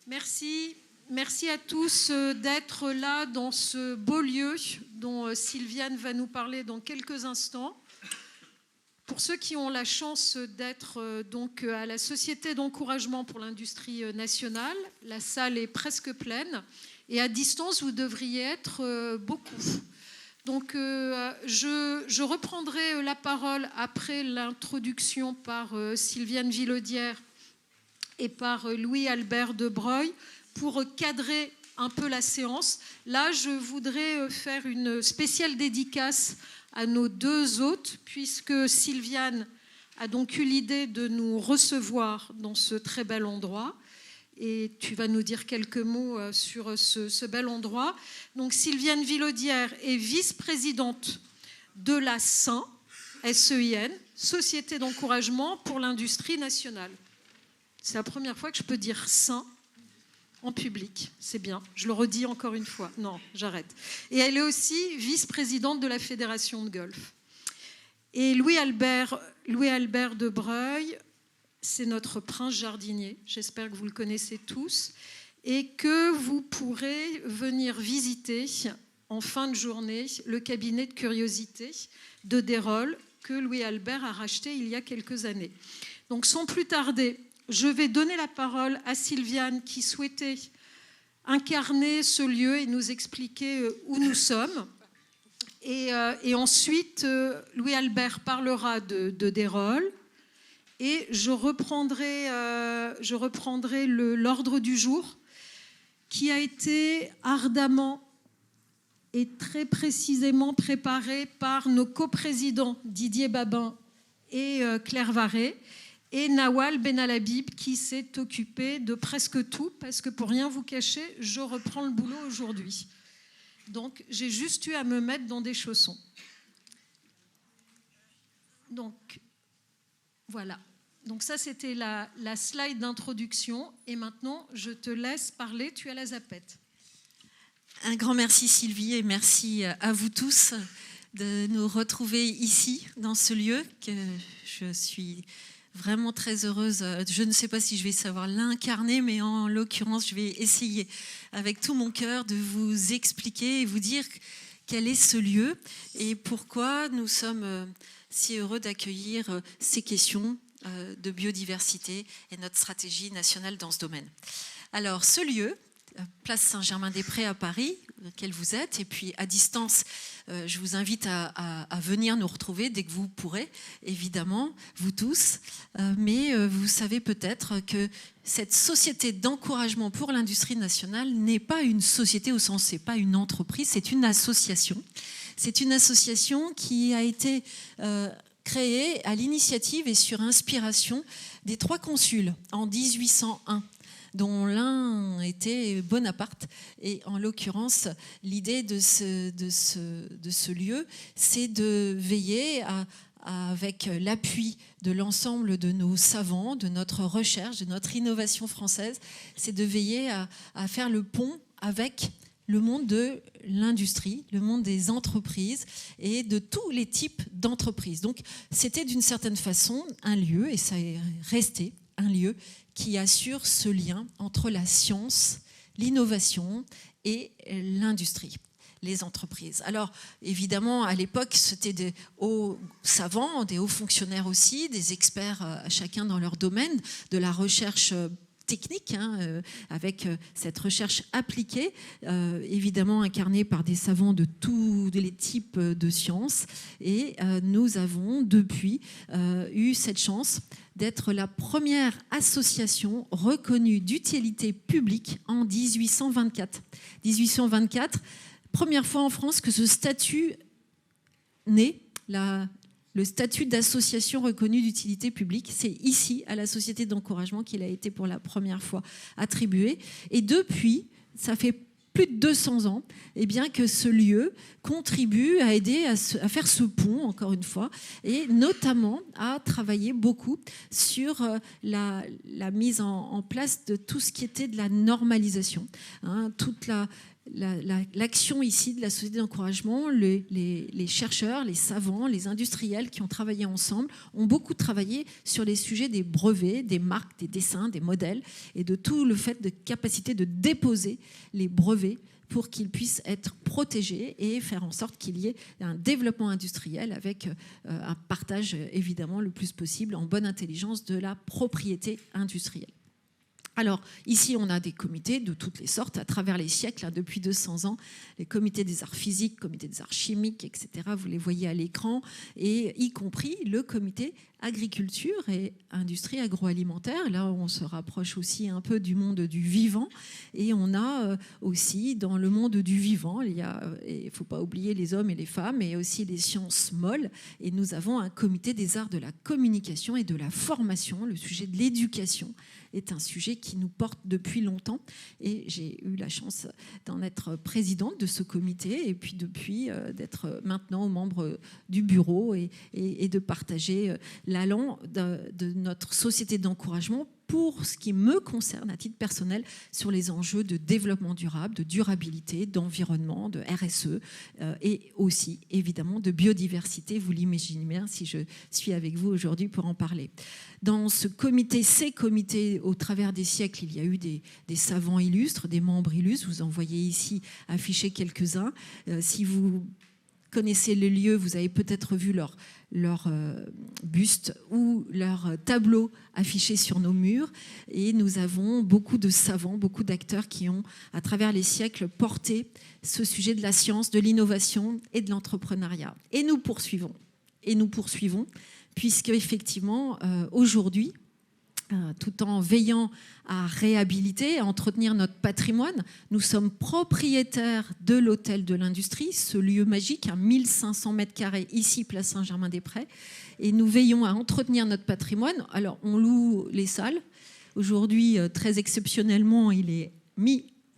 Merci. Merci à tous d'être là dans ce beau lieu dont Sylviane va nous parler dans quelques instants. Pour ceux qui ont la chance d'être donc à la Société d'encouragement pour l'industrie nationale, la salle est presque pleine et à distance, vous devriez être beaucoup. Donc je reprendrai la parole après l'introduction par Sylviane Villaudière et par Louis-Albert de Broglie pour cadrer un peu la séance. Là, je voudrais faire une spéciale dédicace à nos deux hôtes, puisque Sylviane a donc eu l'idée de nous recevoir dans ce très bel endroit. Et tu vas nous dire quelques mots sur ce bel endroit. Donc, Sylviane Villaudière est vice-présidente de la SEIN, S-E-I-N, Société d'encouragement pour l'industrie nationale. C'est la première fois que je peux dire SEIN en public, c'est bien. Je le redis encore une fois. Non, j'arrête. Et elle est aussi vice-présidente de la Fédération de golf. Et Louis-Albert de Broglie, c'est notre prince jardinier. J'espère que vous le connaissez tous et que vous pourrez venir visiter en fin de journée le cabinet de curiosité de Desrolles que Louis-Albert a racheté il y a quelques années. Donc, sans plus tarder, je vais donner la parole à Sylviane qui souhaitait incarner ce lieu et nous expliquer où nous sommes. Et ensuite, Louis-Albert parlera de Desrolles et je reprendrai l'ordre du jour qui a été ardemment et très précisément préparé par nos coprésidents Didier Babin et Claire Varret, et Nawal Benalabib qui s'est occupé de presque tout, parce que pour rien vous cacher, je reprends le boulot aujourd'hui. Donc, j'ai juste eu à me mettre dans des chaussons. Donc, voilà. Donc ça, c'était la slide d'introduction. Et maintenant, je te laisse parler. Tu as la zapette. Un grand merci Sylvie et merci à vous tous de nous retrouver ici, dans ce lieu que je suis vraiment très heureuse. Je ne sais pas si je vais savoir l'incarner, mais en l'occurrence, je vais essayer avec tout mon cœur de vous expliquer et vous dire quel est ce lieu et pourquoi nous sommes si heureux d'accueillir ces questions de biodiversité et notre stratégie nationale dans ce domaine. Alors, ce lieu, place Saint-Germain-des-Prés à Paris, auquel vous êtes, et puis à distance, je vous invite à venir nous retrouver dès que vous pourrez, évidemment, vous tous, mais vous savez peut-être que cette société d'encouragement pour l'industrie nationale n'est pas une société au sens, c'est pas une entreprise, c'est une association. C'est une association qui a été créée à l'initiative et sur inspiration des 3 consuls en 1801. Dont l'un était Bonaparte. Et en l'occurrence, l'idée de ce lieu, c'est de veiller avec l'appui de l'ensemble de nos savants, de notre recherche, de notre innovation française, c'est de veiller à faire le pont avec le monde de l'industrie, le monde des entreprises et de tous les types d'entreprises. Donc, c'était d'une certaine façon un lieu, et ça est resté un lieu qui assure ce lien entre la science, l'innovation et l'industrie, les entreprises. Alors, évidemment, à l'époque, c'était des hauts savants, des hauts fonctionnaires aussi, des experts chacun dans leur domaine, de la recherche technique, avec cette recherche appliquée, évidemment incarnée par des savants de tous les types de sciences. Et nous avons depuis eu cette chance d'être la première association reconnue d'utilité publique en 1824. 1824, première fois en France que ce statut naît, le statut d'association reconnue d'utilité publique. C'est ici, à la Société d'encouragement, qu'il a été pour la première fois attribué. Et depuis, ça fait plus de 200 ans, eh bien, que ce lieu contribue à aider à faire ce pont, encore une fois, et notamment à travailler beaucoup sur la mise en place de tout ce qui était de la normalisation, toute l'action ici de la société d'encouragement, les chercheurs, les savants, les industriels qui ont travaillé ensemble ont beaucoup travaillé sur les sujets des brevets, des marques, des dessins, des modèles et de tout le fait de capacité de déposer les brevets pour qu'ils puissent être protégés et faire en sorte qu'il y ait un développement industriel avec un partage évidemment le plus possible en bonne intelligence de la propriété industrielle. Alors, ici, on a des comités de toutes les sortes, à travers les siècles, depuis 200 ans, les comités des arts physiques, comités des arts chimiques, etc., vous les voyez à l'écran, et y compris le comité agriculture et industrie agroalimentaire. Là, on se rapproche aussi un peu du monde du vivant, et on a aussi, dans le monde du vivant, il ne faut pas oublier les hommes et les femmes, et aussi les sciences molles, et nous avons un comité des arts de la communication et de la formation, le sujet de l'éducation, est un sujet qui nous porte depuis longtemps et j'ai eu la chance d'en être présidente de ce comité et puis depuis d'être maintenant membre du bureau et de partager l'allant de notre société d'encouragement pour ce qui me concerne à titre personnel sur les enjeux de développement durable, de durabilité, d'environnement, de RSE et aussi évidemment de biodiversité. Vous l'imaginez bien si je suis avec vous aujourd'hui pour en parler. Dans ces comités, au travers des siècles, il y a eu des savants illustres, des membres illustres. Vous en voyez ici affichés quelques-uns. Si vous connaissez le lieu, vous avez peut-être vu leur buste ou leur tableau affichés sur nos murs. Et nous avons beaucoup de savants, beaucoup d'acteurs qui ont, à travers les siècles, porté ce sujet de la science, de l'innovation et de l'entrepreneuriat. Et nous poursuivons, puisque effectivement, aujourd'hui, tout en veillant à réhabiliter, à entretenir notre patrimoine. Nous sommes propriétaires de l'hôtel de l'industrie, ce lieu magique, à 1500 mètres carrés, ici, place Saint-Germain-des-Prés. Et nous veillons à entretenir notre patrimoine. Alors, on loue les salles. Aujourd'hui, très exceptionnellement,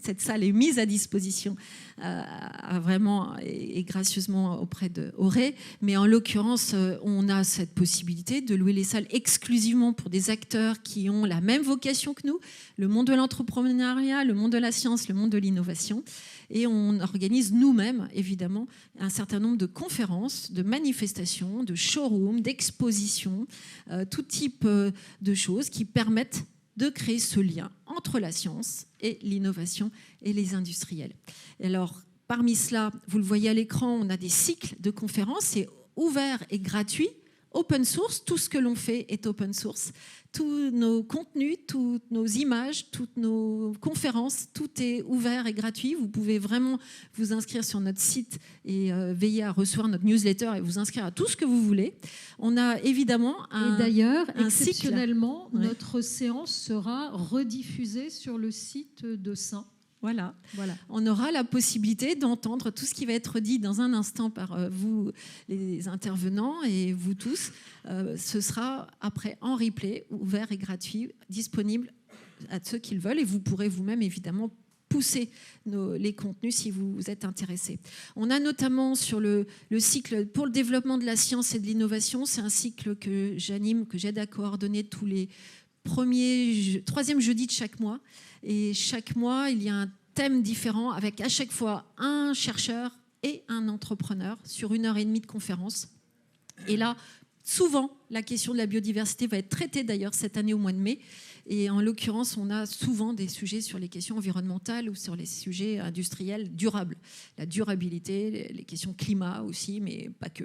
cette salle est mise à disposition vraiment et gracieusement auprès de Auré. Mais en l'occurrence, on a cette possibilité de louer les salles exclusivement pour des acteurs qui ont la même vocation que nous, le monde de l'entrepreneuriat, le monde de la science, le monde de l'innovation. Et on organise nous-mêmes, évidemment, un certain nombre de conférences, de manifestations, de showrooms, d'expositions, tout type de choses qui permettent de créer ce lien entre la science et l'innovation et les industriels. Et alors, parmi cela, vous le voyez à l'écran, on a des cycles de conférences, c'est ouvert et gratuit, open source, tout ce que l'on fait est open source. Tous nos contenus, toutes nos images, toutes nos conférences, tout est ouvert et gratuit. Vous pouvez vraiment vous inscrire sur notre site et veiller à recevoir notre newsletter et vous inscrire à tout ce que vous voulez. On a évidemment et d'ailleurs, exceptionnellement, cycle. Notre séance sera rediffusée sur le site de Saint. Voilà. On aura la possibilité d'entendre tout ce qui va être dit dans un instant par vous, les intervenants, et vous tous. Ce sera après en replay, ouvert et gratuit, disponible à ceux qui le veulent, et vous pourrez vous-même évidemment pousser les contenus si vous êtes intéressés. On a notamment sur le cycle pour le développement de la science et de l'innovation, c'est un cycle que j'anime, que j'aide à coordonner tous les troisième jeudi de chaque mois. Et chaque mois, il y a un thème différent avec à chaque fois un chercheur et un entrepreneur sur 1h30 de conférence. Et là, souvent, la question de la biodiversité va être traitée d'ailleurs cette année au mois de mai. Et en l'occurrence, on a souvent des sujets sur les questions environnementales ou sur les sujets industriels durables. La durabilité, les questions climat aussi, mais pas que.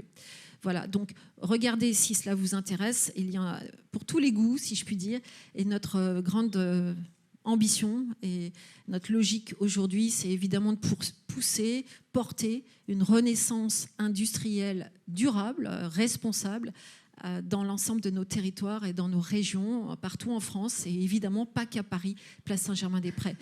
Voilà, donc regardez si cela vous intéresse. Il y a pour tous les goûts, si je puis dire, et notre grande ambition et notre logique aujourd'hui, c'est évidemment de pousser, porter une renaissance industrielle durable, responsable, dans l'ensemble de nos territoires et dans nos régions, partout en France, et évidemment pas qu'à Paris, place Saint-Germain-des-Prés.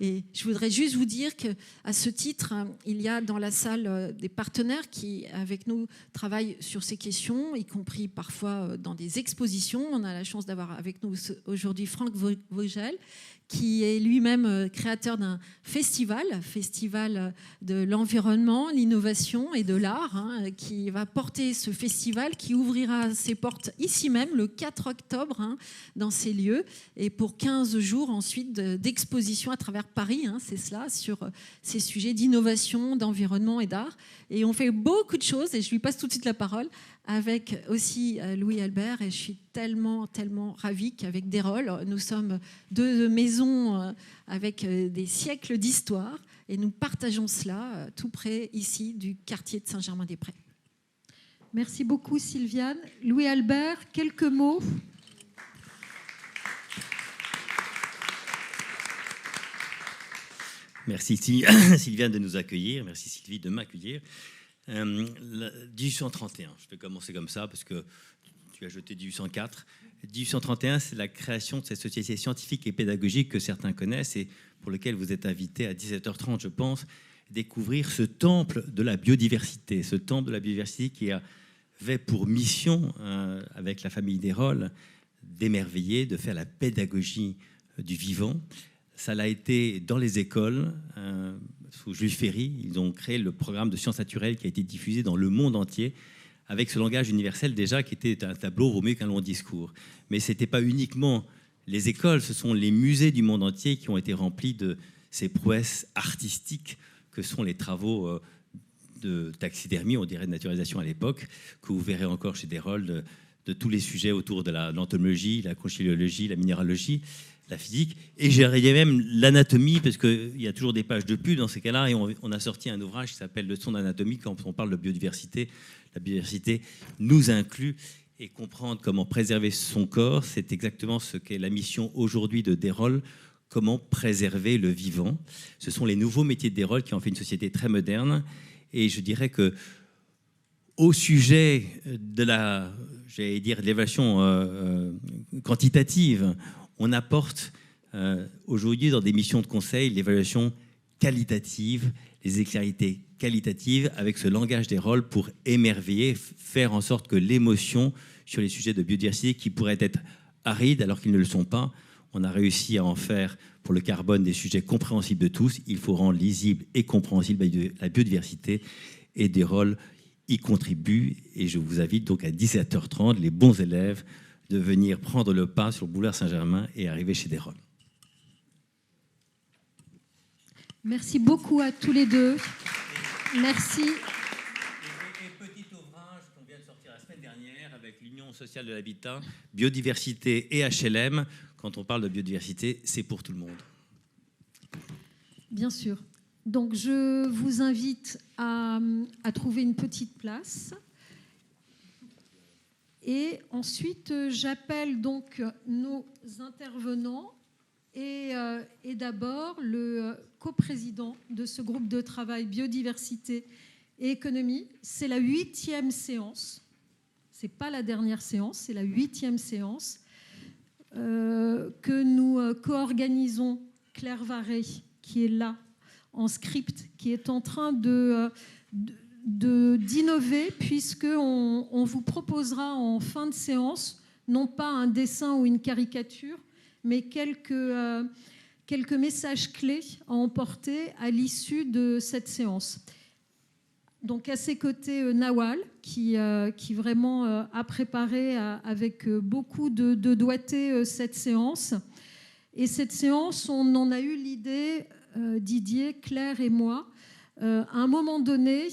Et je voudrais juste vous dire qu'à ce titre, il y a dans la salle des partenaires qui, avec nous, travaillent sur ces questions, y compris parfois dans des expositions. On a la chance d'avoir avec nous aujourd'hui Franck Vogel, qui est lui-même créateur d'un festival de l'environnement, l'innovation et de l'art, qui va porter ce festival, qui ouvrira ses portes ici même le 4 octobre dans ces lieux et pour 15 jours ensuite d'exposition à travers Paris, c'est cela, sur ces sujets d'innovation, d'environnement et d'art. Et on fait beaucoup de choses et je lui passe tout de suite la parole avec aussi Louis Albert et je suis tellement ravie qu'avec Desrolles, nous sommes deux maisons avec des siècles d'histoire et nous partageons cela tout près ici du quartier de Saint-Germain-des-Prés. Merci beaucoup Sylviane. Louis Albert, quelques mots. Merci Sylviane de nous accueillir, merci Sylvie de m'accueillir. 1831, je vais commencer comme ça parce que tu as jeté 1804. 1831, c'est la création de cette société scientifique et pédagogique que certains connaissent et pour lequel vous êtes invités à 17h30, je pense, découvrir ce temple de la biodiversité. Ce temple de la biodiversité qui avait pour mission, avec la famille Desrolles, d'émerveiller, de faire la pédagogie du vivant. Ça l'a été dans les écoles, sous Jules Ferry. Ils ont créé le programme de sciences naturelles qui a été diffusé dans le monde entier, avec ce langage universel déjà qui était un tableau vaut mieux qu'un long discours. Mais ce n'était pas uniquement les écoles, ce sont les musées du monde entier qui ont été remplis de ces prouesses artistiques que sont les travaux de taxidermie, on dirait de naturalisation à l'époque, que vous verrez encore chez Desrolles, de tous les sujets autour de l'entomologie, la conchyliologie, la minéralogie, la physique, et j'ai même l'anatomie, parce qu'il y a toujours des pages de pub dans ces cas-là, et on a sorti un ouvrage qui s'appelle Leçons d'anatomie quand on parle de biodiversité. La biodiversité nous inclut, et comprendre comment préserver son corps, c'est exactement ce qu'est la mission aujourd'hui de Desrolles, comment préserver le vivant. Ce sont les nouveaux métiers de Desrolles qui ont fait une société très moderne, et je dirais que au sujet de l'évaluation quantitative, on apporte aujourd'hui dans des missions de conseil l'évaluation qualitative, les exemplarités qualitatives avec ce langage Desrolles pour émerveiller, faire en sorte que l'émotion sur les sujets de biodiversité qui pourraient être arides alors qu'ils ne le sont pas, on a réussi à en faire pour le carbone des sujets compréhensibles de tous. Il faut rendre lisible et compréhensible la biodiversité et Desrolles y contribue. Et je vous invite donc à 17h30, les bons élèves, de venir prendre le pas sur le boulevard Saint-Germain et arriver chez Desrolles. Merci beaucoup à tous les deux. Merci. Et petit ouvrage qu'on vient de sortir la semaine dernière avec l'Union sociale de l'habitat, biodiversité et HLM. Quand on parle de biodiversité, c'est pour tout le monde. Bien sûr. Donc je vous invite à trouver une petite place. Et ensuite, j'appelle donc nos intervenants et d'abord le coprésident de ce groupe de travail biodiversité et économie. C'est la 8e séance. Ce n'est pas la dernière séance, c'est la 8e séance que nous co-organisons. Claire Varé, qui est là en script, qui est en train d'innover, puisqu'on vous proposera en fin de séance, non pas un dessin ou une caricature, mais quelques messages clés à emporter à l'issue de cette séance. Donc à ses côtés, Nawal, qui vraiment a préparé avec beaucoup de doigté cette séance. Et cette séance, on en a eu l'idée, Didier, Claire et moi, à un moment donné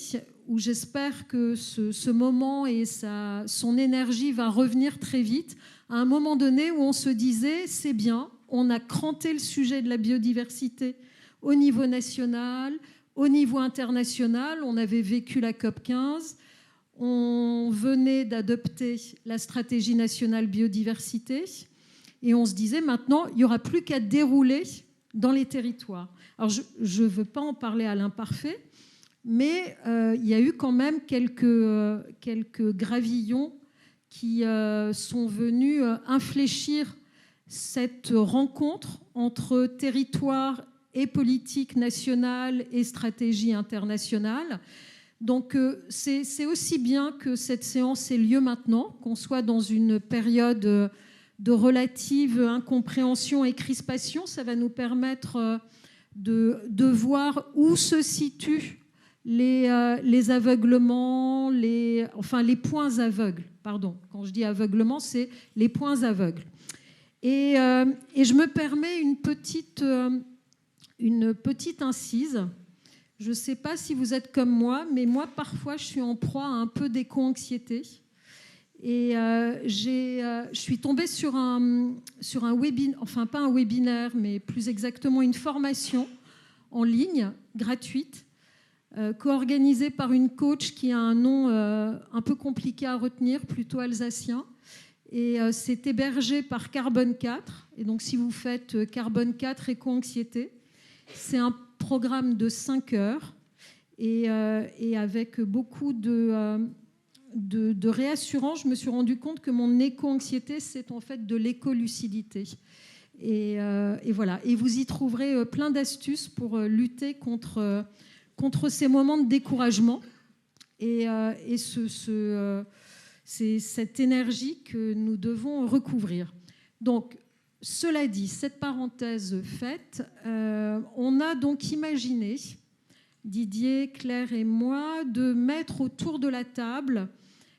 où j'espère que ce moment et son énergie va revenir très vite, à un moment donné où on se disait, c'est bien, on a cranté le sujet de la biodiversité au niveau national, au niveau international, on avait vécu la COP15, on venait d'adopter la stratégie nationale biodiversité, et on se disait maintenant, il n'y aura plus qu'à dérouler dans les territoires. Alors je ne veux pas en parler à l'imparfait, mais il y a eu quand même quelques gravillons qui sont venus infléchir cette rencontre entre territoire et politique nationale et stratégie internationale. Donc c'est aussi bien que cette séance ait lieu maintenant, qu'on soit dans une période de relative incompréhension et crispation. Ça va nous permettre de voir où se situent les aveuglements, les points aveugles, pardon, quand je dis aveuglement, c'est les points aveugles. Et je me permets une petite incise. Je ne sais pas si vous êtes comme moi, mais moi, parfois, je suis en proie à un peu d'éco-anxiété. Et je suis tombée sur un webinaire, enfin pas un webinaire, mais plus exactement une formation en ligne, gratuite, co-organisée par une coach qui a un nom un peu compliqué à retenir, plutôt alsacien. Et c'est hébergé par Carbone 4. Et donc, si vous faites Carbone 4 éco-anxiété, c'est un programme de 5 heures et avec beaucoup de réassurance. Je me suis rendu compte que mon éco-anxiété, c'est en fait de l'éco-lucidité. Et voilà. Et vous y trouverez plein d'astuces pour lutter contre ces moments de découragement et c'est cette énergie que nous devons recouvrir. Donc, cela dit, cette parenthèse faite, on a donc imaginé, Didier, Claire et moi, de mettre autour de la table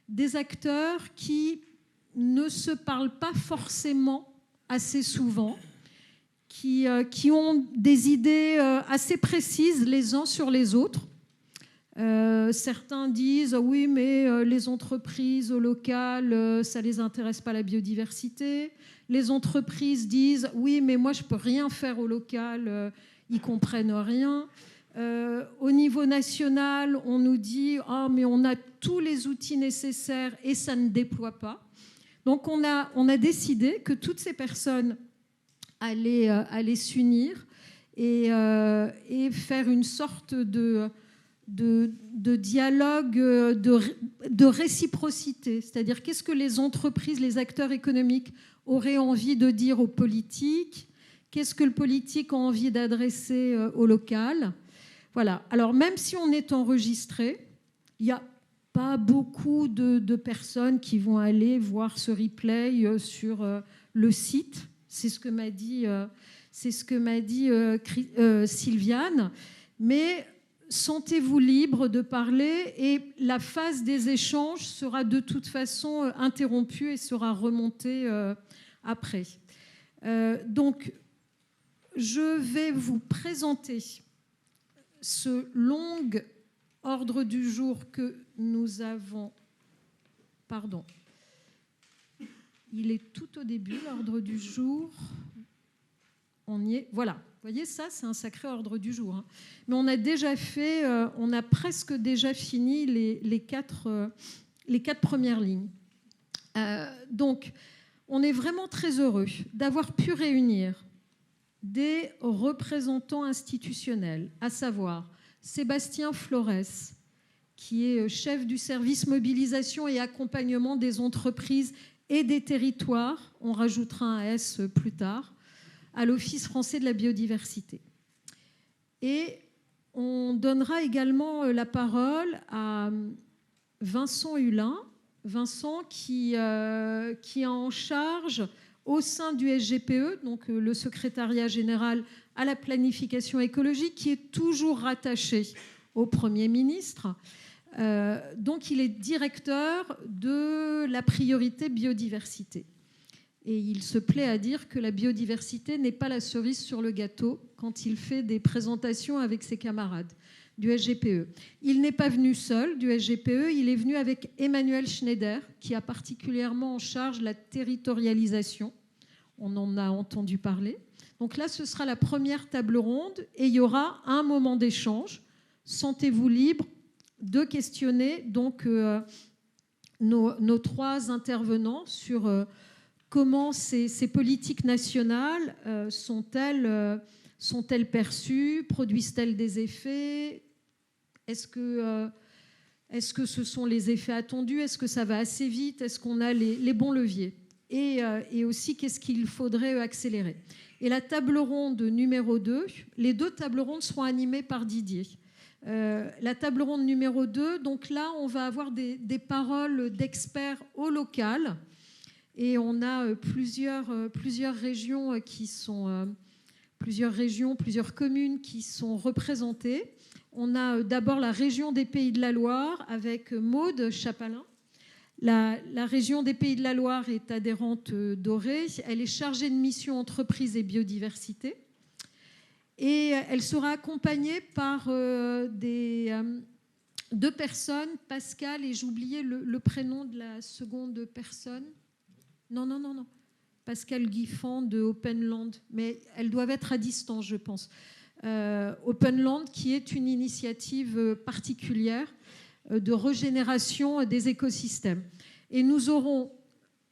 des acteurs qui ne se parlent pas forcément assez souvent, qui ont des idées assez précises les uns sur les autres. Certains disent oui, mais les entreprises locales, ça les intéresse pas la biodiversité. Les entreprises disent oui, mais moi je peux rien faire au local, ils comprennent rien. Au niveau national, on nous dit ah mais on a tous les outils nécessaires et ça ne déploie pas. Donc on a décidé que toutes ces personnes allaient s'unir et faire une sorte de dialogue, de réciprocité. C'est-à-dire, qu'est-ce que les entreprises, les acteurs économiques auraient envie de dire aux politiques ? Qu'est-ce que le politique a envie d'adresser au local ? Voilà. Alors, même si on est enregistré, il n'y a pas beaucoup de personnes qui vont aller voir ce replay sur le site. C'est ce que m'a dit Sylviane. Mais sentez-vous libre de parler et la phase des échanges sera de toute façon interrompue et sera remontée après. Donc, je vais vous présenter ce long ordre du jour que nous avons... Pardon. Il est tout au début, l'ordre du jour. On y est. Voilà. Vous voyez, ça, c'est un sacré ordre du jour. Hein. Mais on a déjà fait, on a presque déjà fini les quatre premières lignes. Donc, on est vraiment très heureux d'avoir pu réunir des représentants institutionnels, à savoir Sébastien Flores, qui est chef du service mobilisation et accompagnement des entreprises et des territoires, on rajoutera un S plus tard, à l'Office français de la biodiversité. Et on donnera également la parole à Vincent Hulin, Vincent qui a en charge au sein du SGPE, donc le secrétariat général à la planification écologique, qui est toujours rattaché au Premier ministre. Donc il est directeur de la priorité biodiversité. Et il se plaît à dire que la biodiversité n'est pas la cerise sur le gâteau quand il fait des présentations avec ses camarades du SGPE. Il n'est pas venu seul du SGPE, il est venu avec Emmanuel Schneider, qui a particulièrement en charge la territorialisation. On en a entendu parler. Donc là, ce sera la première table ronde et il y aura un moment d'échange. Sentez-vous libre de questionner donc nos trois intervenants sur comment ces politiques nationales sont-elles perçues, produisent-elles des effets ? Est-ce que ce sont les effets attendus ? Est-ce que ça va assez vite ? Est-ce qu'on a les bons leviers ? Et aussi, qu'est-ce qu'il faudrait accélérer ? Et la table ronde numéro 2, les deux tables rondes seront animées par Didier. La table ronde numéro 2, donc là, on va avoir des paroles d'experts au local. Et on a plusieurs régions plusieurs communes qui sont représentées. On a d'abord la région des Pays de la Loire avec Maude Chapalin, La région des Pays de la Loire est adhérente d'Oré. Elle est chargée de mission entreprise et biodiversité. Et elle sera accompagnée par deux personnes, Pascal, et j'oubliais le prénom de la seconde personne. Non. Pascal Guiffand de Openland, mais elles doivent être à distance, je pense. Openland, qui est une initiative particulière de régénération des écosystèmes. Et nous aurons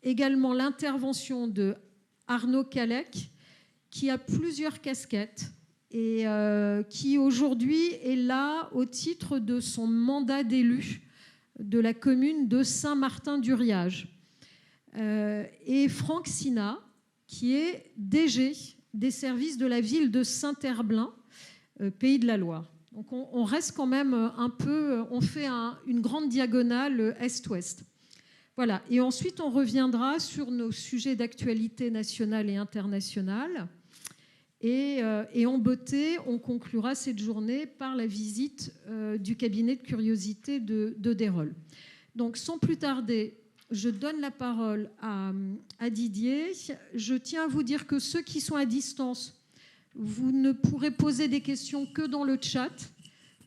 également l'intervention de Arnaud Calec, qui a plusieurs casquettes et qui aujourd'hui est là au titre de son mandat d'élu de la commune de Saint-Martin-d'Uriage. Et Franck Sina, qui est DG des services de la ville de Saint-Herblain, Pays de la Loire. Donc on reste quand même un peu, on fait une grande diagonale est-ouest. Voilà. Et ensuite, on reviendra sur nos sujets d'actualité nationale et internationale. Et en beauté, on conclura cette journée par la visite du cabinet de curiosité de Dérol. Donc, sans plus tarder, je donne la parole à Didier. Je tiens à vous dire que ceux qui sont à distance, vous ne pourrez poser des questions que dans le chat,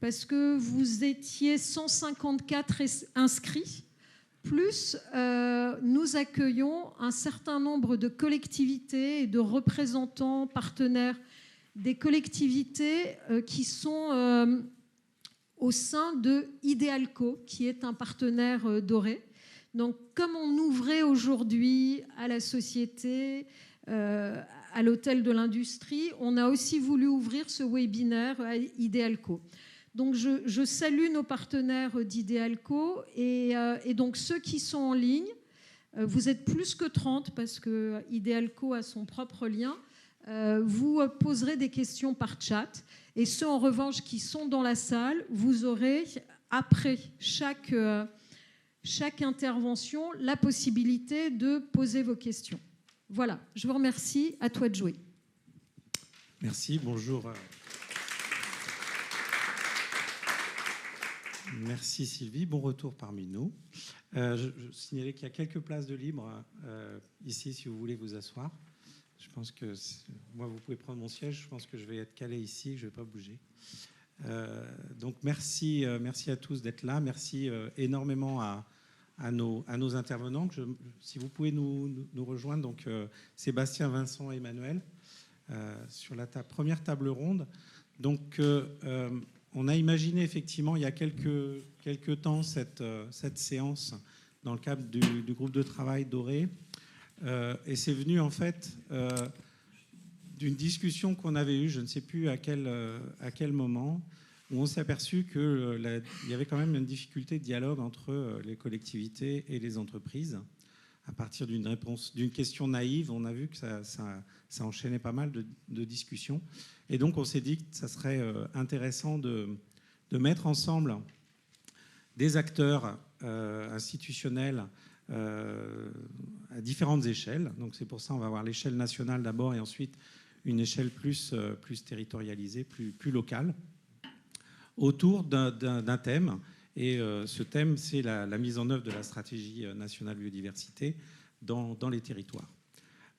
parce que vous étiez 154 inscrits. Plus, nous accueillons un certain nombre de collectivités et de représentants partenaires des collectivités qui sont au sein de Idealco, qui est un partenaire d'Oré. Donc, comme on ouvrait aujourd'hui à la société, à l'hôtel de l'industrie, on a aussi voulu ouvrir ce webinaire à Idealco. Donc, je salue nos partenaires d'Idealco et donc ceux qui sont en ligne, vous êtes plus que 30 parce que Idealco a son propre lien. Vous poserez des questions par chat et ceux en revanche qui sont dans la salle, vous aurez après chaque intervention la possibilité de poser vos questions. Voilà, je vous remercie. À toi de jouer. Merci, bonjour. Merci Sylvie, bon retour parmi nous. Je signalais qu'il y a quelques places de libre ici si vous voulez vous asseoir. Je pense que moi vous pouvez prendre mon siège, je pense que je vais être calé ici, je ne vais pas bouger. Donc merci à tous d'être là, merci énormément à nos intervenants. Si vous pouvez nous rejoindre, donc Sébastien, Vincent et Emmanuel sur la première table ronde. Donc on a imaginé effectivement il y a quelques temps cette séance dans le cadre du groupe de travail d'Oré. Et c'est venu en fait d'une discussion qu'on avait eue, je ne sais plus à quel moment, où on s'est aperçu qu'il y avait quand même une difficulté de dialogue entre les collectivités et les entreprises. À partir d'une question naïve, on a vu que ça enchaînait pas mal de discussions. Et donc, on s'est dit que ça serait intéressant de mettre ensemble des acteurs institutionnels à différentes échelles. Donc, c'est pour ça qu'on va avoir l'échelle nationale d'abord et ensuite une échelle plus territorialisée, plus locale, autour d'un thème. Et ce thème, c'est la mise en œuvre de la stratégie nationale biodiversité dans les territoires.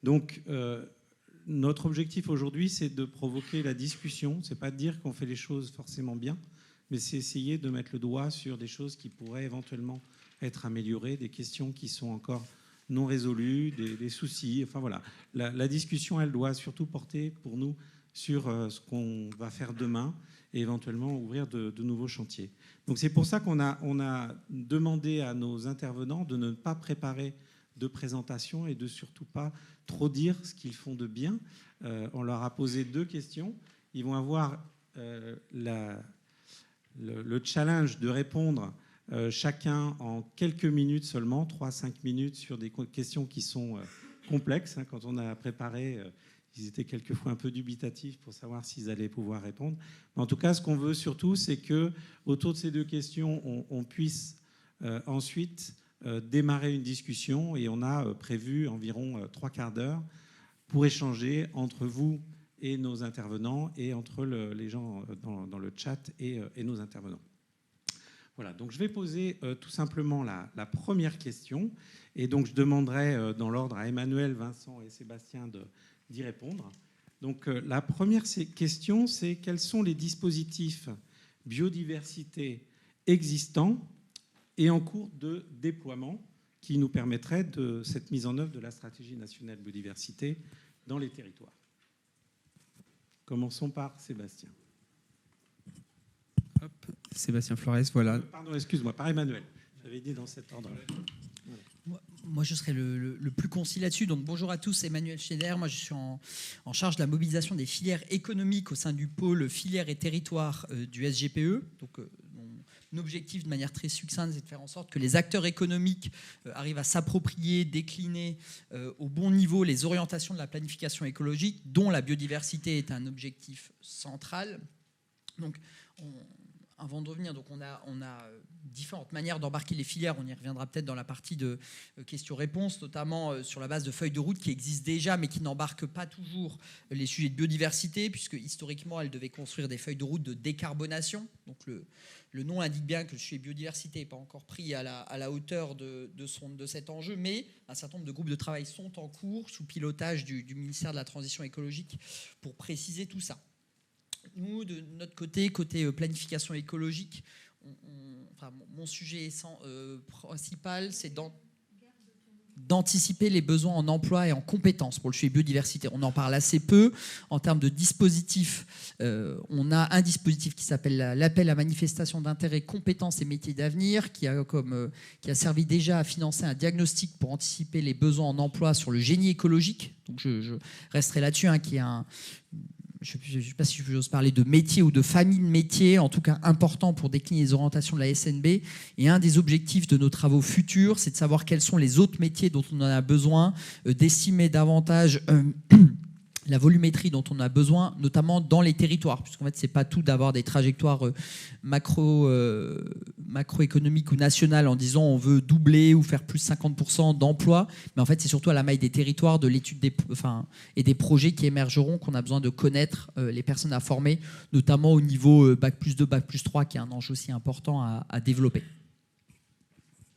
Donc, notre objectif aujourd'hui, c'est de provoquer la discussion. Ce n'est pas de dire qu'on fait les choses forcément bien, mais c'est essayer de mettre le doigt sur des choses qui pourraient éventuellement être améliorées, des questions qui sont encore non résolues, des soucis. Enfin voilà, la discussion, elle doit surtout porter pour nous sur ce qu'on va faire demain et éventuellement ouvrir de nouveaux chantiers. Donc c'est pour ça qu'on a demandé à nos intervenants de ne pas préparer de présentation et de surtout pas trop dire ce qu'ils font de bien. On leur a posé 2 questions. Ils vont avoir le challenge de répondre chacun en quelques minutes seulement, 3-5 minutes sur des questions qui sont complexes. Quand on a préparé, ils étaient quelquefois un peu dubitatifs pour savoir s'ils allaient pouvoir répondre. Mais en tout cas, ce qu'on veut surtout, c'est que autour de ces 2 questions, on puisse ensuite démarrer une discussion et on a prévu environ 3 quarts d'heure pour échanger entre vous et nos intervenants et entre les gens dans le chat et nos intervenants. Voilà, donc je vais poser tout simplement la première question. Et donc je demanderai dans l'ordre à Emmanuel, Vincent et Sébastien d'y répondre. Donc la première question, c'est quels sont les dispositifs biodiversité existants et en cours de déploiement qui nous permettraient de cette mise en œuvre de la stratégie nationale biodiversité dans les territoires. Commençons par Sébastien. Hop, Sébastien Flores, voilà. Pardon, excuse-moi, par Emmanuel. J'avais dit dans cet ordre. Voilà. Moi, je serai le plus concis là-dessus. Donc, bonjour à tous, Emmanuel Schneider. Moi, je suis en charge de la mobilisation des filières économiques au sein du pôle filières et territoires du SGPE. Donc, mon objectif, de manière très succincte, c'est de faire en sorte que les acteurs économiques arrivent à s'approprier, décliner au bon niveau les orientations de la planification écologique, dont la biodiversité est un objectif central. Donc, avant de revenir, donc on a différentes manières d'embarquer les filières. On y reviendra peut-être dans la partie de questions-réponses, notamment sur la base de feuilles de route qui existent déjà, mais qui n'embarquent pas toujours les sujets de biodiversité, puisque historiquement, elles devaient construire des feuilles de route de décarbonation. Donc le nom indique bien que le sujet biodiversité n'est pas encore pris à la hauteur de cet enjeu, mais un certain nombre de groupes de travail sont en cours sous pilotage du ministère de la Transition écologique pour préciser tout ça. Nous, de notre côté planification écologique, mon sujet principal, c'est d'anticiper les besoins en emploi et en compétences pour le sujet biodiversité. On en parle assez peu. En termes de dispositifs, on a un dispositif qui s'appelle l'appel à manifestation d'intérêt, compétences et métiers d'avenir, qui a servi déjà à financer un diagnostic pour anticiper les besoins en emploi sur le génie écologique. Donc je resterai là-dessus, qui est je ne sais pas si j'ose parler de métier ou de famille de métiers, en tout cas important pour décliner les orientations de la SNB. Et un des objectifs de nos travaux futurs, c'est de savoir quels sont les autres métiers dont on en a besoin, d'estimer davantage la volumétrie dont on a besoin, notamment dans les territoires, puisqu'en fait, ce n'est pas tout d'avoir des trajectoires macroéconomiques ou nationales en disant on veut doubler ou faire plus 50% d'emplois, mais en fait, c'est surtout à la maille des territoires, de l'étude et des projets qui émergeront qu'on a besoin de connaître les personnes à former, notamment au niveau Bac+2, Bac+3, qui est un enjeu aussi important à développer.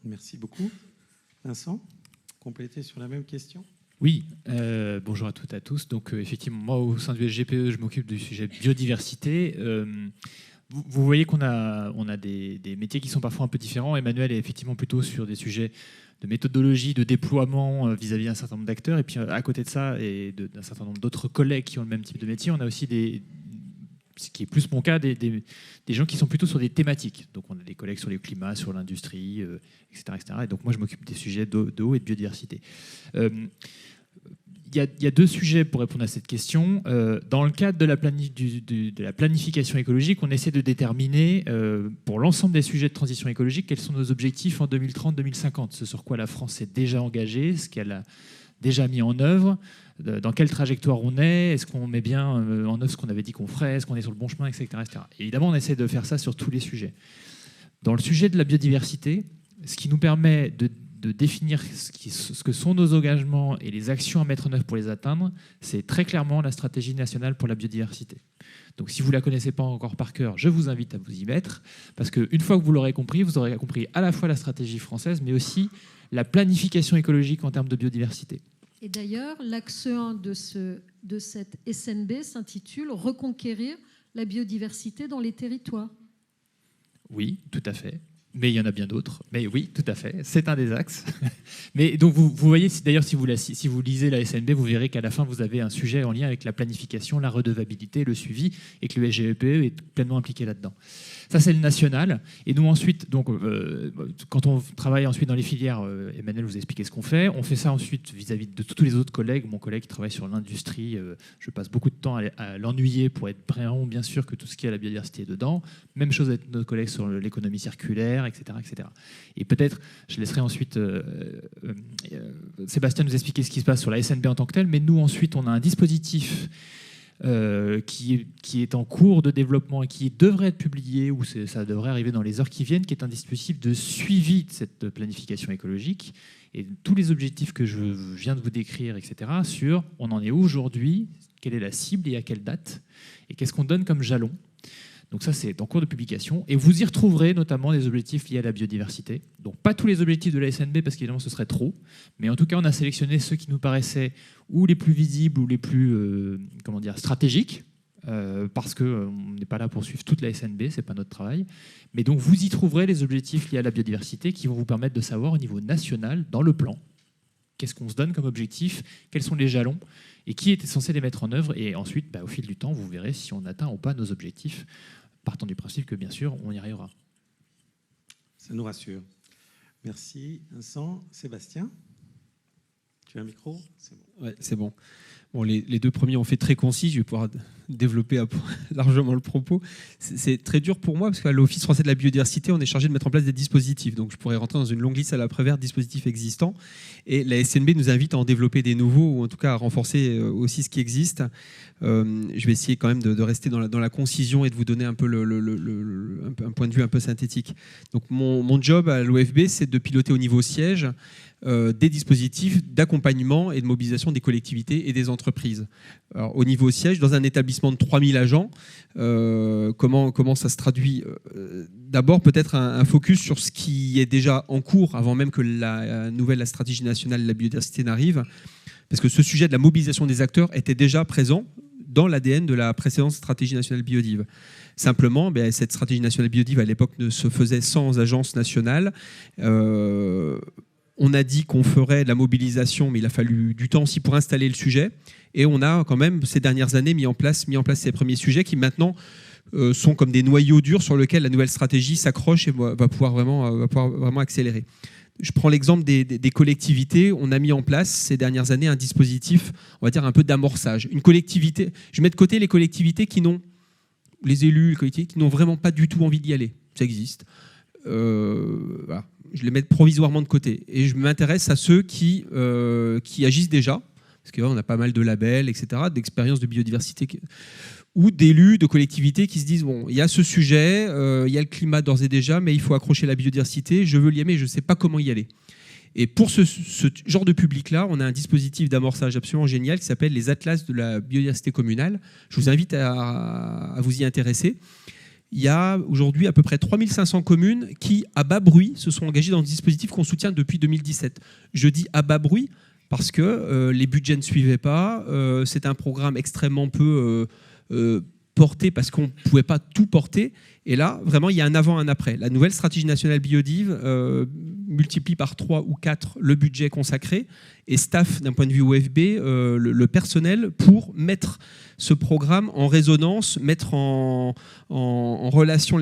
Merci beaucoup. Vincent, compléter sur la même question ? Oui, bonjour à toutes et à tous. Donc effectivement, moi au sein du SGPE, je m'occupe du sujet biodiversité. Vous voyez qu'on a des métiers qui sont parfois un peu différents. Emmanuel est effectivement plutôt sur des sujets de méthodologie, de déploiement vis-à-vis d'un certain nombre d'acteurs. Et puis à côté de ça, et d'un certain nombre d'autres collègues qui ont le même type de métier, on a aussi ce qui est plus mon cas, des gens qui sont plutôt sur des thématiques. Donc on a des collègues sur le climat, sur l'industrie, etc., etc. Et donc moi je m'occupe des sujets d'eau et de biodiversité. Il y a deux sujets pour répondre à cette question. Dans le cadre de la planification écologique, on essaie de déterminer pour l'ensemble des sujets de transition écologique quels sont nos objectifs en 2030-2050, ce sur quoi la France s'est déjà engagée, ce qu'elle a déjà mis en œuvre, dans quelle trajectoire on est, est-ce qu'on met bien en œuvre ce qu'on avait dit qu'on ferait, est-ce qu'on est sur le bon chemin, etc., etc. Et évidemment, on essaie de faire ça sur tous les sujets. Dans le sujet de la biodiversité, ce qui nous permet de définir ce que sont nos engagements et les actions à mettre en œuvre pour les atteindre, c'est très clairement la stratégie nationale pour la biodiversité. Donc si vous ne la connaissez pas encore par cœur, je vous invite à vous y mettre, parce qu'une fois que vous l'aurez compris, vous aurez compris à la fois la stratégie française, mais aussi la planification écologique en termes de biodiversité. Et d'ailleurs, l'axe 1 de cette SNB s'intitule « Reconquérir la biodiversité dans les territoires ». Oui, tout à fait. Mais il y en a bien d'autres. Mais oui, tout à fait. C'est un des axes. Mais donc vous voyez, d'ailleurs, si vous lisez la SNB, vous verrez qu'à la fin, vous avez un sujet en lien avec la planification, la redevabilité, le suivi, et que le SGPE est pleinement impliqué là-dedans. Ça, c'est le national. Et nous, ensuite, donc, quand on travaille ensuite dans les filières, Emmanuel vous a expliqué ce qu'on fait. On fait ça ensuite vis-à-vis de tous les autres collègues. Mon collègue qui travaille sur l'industrie, je passe beaucoup de temps à l'ennuyer pour être vraiment bien sûr que tout ce qui est à la biodiversité est dedans. Même chose avec nos collègues sur l'économie circulaire, etc., etc. Et peut-être, je laisserai ensuite Sébastien nous expliquer ce qui se passe sur la SNB en tant que telle, mais nous, ensuite, on a un dispositif qui est en cours de développement et qui devrait être publié, ou ça devrait arriver dans les heures qui viennent, qui est un dispositif de suivi de cette planification écologique et tous les objectifs que je viens de vous décrire, etc., sur on en est où aujourd'hui, quelle est la cible et à quelle date, et qu'est-ce qu'on donne comme jalon. Donc ça, c'est en cours de publication. Et vous y retrouverez notamment des objectifs liés à la biodiversité. Donc pas tous les objectifs de la SNB, parce qu'évidemment, ce serait trop. Mais en tout cas, on a sélectionné ceux qui nous paraissaient ou les plus visibles ou les plus stratégiques, parce qu'on n'est pas là pour suivre toute la SNB, ce n'est pas notre travail. Mais donc, vous y trouverez les objectifs liés à la biodiversité qui vont vous permettre de savoir au niveau national, dans le plan, qu'est-ce qu'on se donne comme objectif, quels sont les jalons, et qui était censé les mettre en œuvre. Et ensuite, au fil du temps, vous verrez si on atteint ou pas nos objectifs, partant du principe que, bien sûr, on y arrivera. Ça nous rassure. Merci, Vincent. Sébastien, tu as un micro? C'est bon. Ouais, c'est bon. Bon, les deux premiers ont fait très concis, je vais pouvoir développer largement le propos. C'est très dur pour moi, parce qu'à l'Office français de la biodiversité, on est chargé de mettre en place des dispositifs. Donc je pourrais rentrer dans une longue liste à l'après-vert de dispositifs existants. Et la SNB nous invite à en développer des nouveaux, ou en tout cas à renforcer aussi ce qui existe. Je vais essayer quand même de rester dans la concision et de vous donner un peu un point de vue un peu synthétique. Donc mon job à l'OFB, c'est de piloter au niveau siège des dispositifs d'accompagnement et de mobilisation des collectivités et des entreprises. Alors, au niveau siège, dans un établissement de 3000 agents, comment ça se traduit? D'abord, peut-être un focus sur ce qui est déjà en cours, avant même que la stratégie nationale de la biodiversité n'arrive, parce que ce sujet de la mobilisation des acteurs était déjà présent dans l'ADN de la précédente stratégie nationale biodive. Simplement, cette stratégie nationale biodive, à l'époque, ne se faisait sans agence nationale. On a dit qu'on ferait de la mobilisation, mais il a fallu du temps aussi pour installer le sujet. Et on a quand même, ces dernières années, mis en place ces premiers sujets qui maintenant sont comme des noyaux durs sur lesquels la nouvelle stratégie s'accroche et va pouvoir vraiment accélérer. Je prends l'exemple des collectivités. On a mis en place ces dernières années un dispositif, on va dire, un peu d'amorçage. Une collectivité, je mets de côté les collectivités les élus, les collectivités qui n'ont vraiment pas du tout envie d'y aller. Ça existe. Voilà. Je les mets provisoirement de côté. Et je m'intéresse à ceux qui agissent déjà, parce qu'on a pas mal de labels, etc., d'expériences de biodiversité, ou d'élus, de collectivités qui se disent, bon, il y a ce sujet, il y a le climat d'ores et déjà, mais il faut accrocher la biodiversité, je veux l'y aimer, je ne sais pas comment y aller. Et pour ce genre de public-là, on a un dispositif d'amorçage absolument génial qui s'appelle les Atlas de la biodiversité communale. Je vous invite à vous y intéresser. Il y a aujourd'hui à peu près 3500 communes qui, à bas bruit, se sont engagées dans ce dispositif qu'on soutient depuis 2017. Je dis à bas bruit parce que les budgets ne suivaient pas. C'est un programme extrêmement peu porté parce qu'on ne pouvait pas tout porter. Et là, vraiment, il y a un avant, un après. La nouvelle stratégie nationale biodive multiplie par 3 ou 4 le budget consacré et staff, d'un point de vue OFB, le personnel pour mettre ce programme en résonance, mettre en relation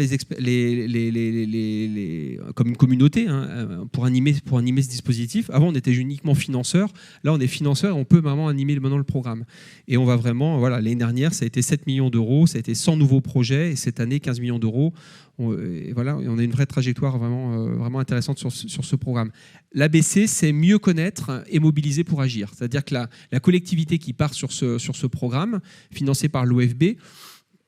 comme une communauté, hein, pour animer ce dispositif. Avant, on était uniquement financeur. Là, on est financeur et on peut vraiment animer maintenant le programme. Et on va vraiment, voilà, l'année dernière, ça a été 7 millions d'euros, ça a été 100 nouveaux projets, et cette année, 15 millions d'euros. Et voilà, on a une vraie trajectoire vraiment intéressante sur ce programme. L'ABC, c'est mieux connaître et mobiliser pour agir. C'est-à-dire que la collectivité qui part sur ce programme, financé par l'OFB,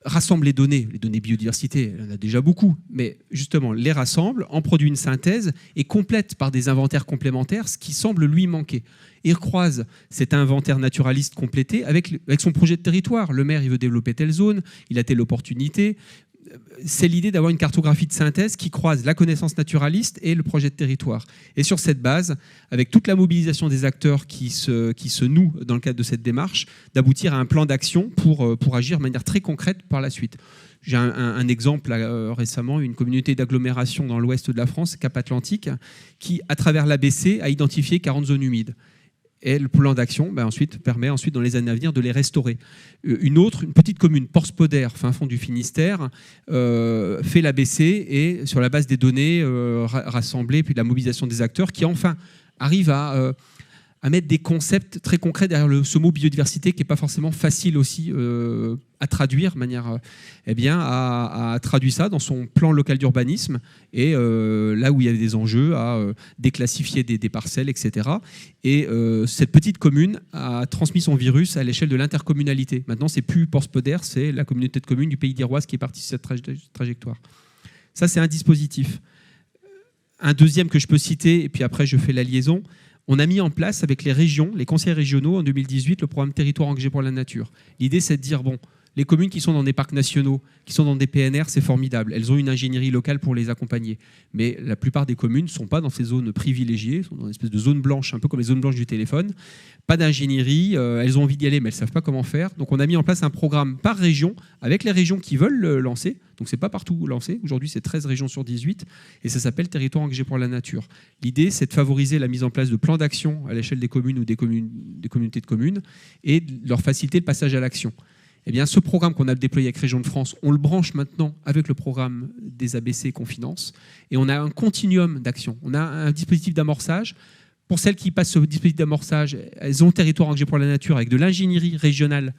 rassemble les données biodiversité, il y en a déjà beaucoup, mais justement les rassemble, en produit une synthèse et complète par des inventaires complémentaires, ce qui semble lui manquer. Il recroise cet inventaire naturaliste complété avec son projet de territoire. Le maire, il veut développer telle zone, il a telle opportunité. C'est l'idée d'avoir une cartographie de synthèse qui croise la connaissance naturaliste et le projet de territoire. Et sur cette base, avec toute la mobilisation des acteurs qui se nouent dans le cadre de cette démarche, d'aboutir à un plan d'action pour agir de manière très concrète par la suite. J'ai un exemple récemment, une communauté d'agglomération dans l'ouest de la France, Cap-Atlantique, qui, à travers l'ABC, a identifié 40 zones humides. Et le plan d'action permet dans les années à venir de les restaurer. Une petite commune, Port-Spoder, fin fond du Finistère, fait l'ABC et sur la base des données rassemblées, puis de la mobilisation des acteurs, qui enfin arrive à mettre des concepts très concrets derrière ce mot biodiversité, qui n'est pas forcément facile aussi à traduire, a traduit ça dans son plan local d'urbanisme, et là où il y avait des enjeux à déclassifier des parcelles, etc. Et cette petite commune a transmis son virus à l'échelle de l'intercommunalité. Maintenant, c'est plus Port-Spoder, c'est la communauté de communes du Pays d'Iroise qui est partie sur cette trajectoire. Ça, c'est un dispositif. Un deuxième que je peux citer, et puis après je fais la liaison. On a mis en place avec les régions, les conseils régionaux en 2018, le programme Territoire engagé pour la nature. L'idée, c'est de dire, bon, Les communes qui sont dans des parcs nationaux, qui sont dans des PNR, c'est formidable. Elles ont une ingénierie locale pour les accompagner. Mais la plupart des communes ne sont pas dans ces zones privilégiées, sont dans une espèce de zone blanche, un peu comme les zones blanches du téléphone. Pas d'ingénierie, elles ont envie d'y aller, mais elles ne savent pas comment faire. Donc on a mis en place un programme par région, avec les régions qui veulent le lancer. Donc ce n'est pas partout lancé. Aujourd'hui, c'est 13 régions sur 18. Et ça s'appelle Territoire engagé pour la nature. L'idée, c'est de favoriser la mise en place de plans d'action à l'échelle des communes ou des communautés de communes et de leur faciliter le passage à l'action. Eh bien, ce programme qu'on a déployé avec Région de France, on le branche maintenant avec le programme des ABC qu'on finance. Et on a un continuum d'action. On a un dispositif d'amorçage. Pour celles qui passent ce dispositif d'amorçage, elles ont Territoire engagé pour la nature avec de l'ingénierie régionale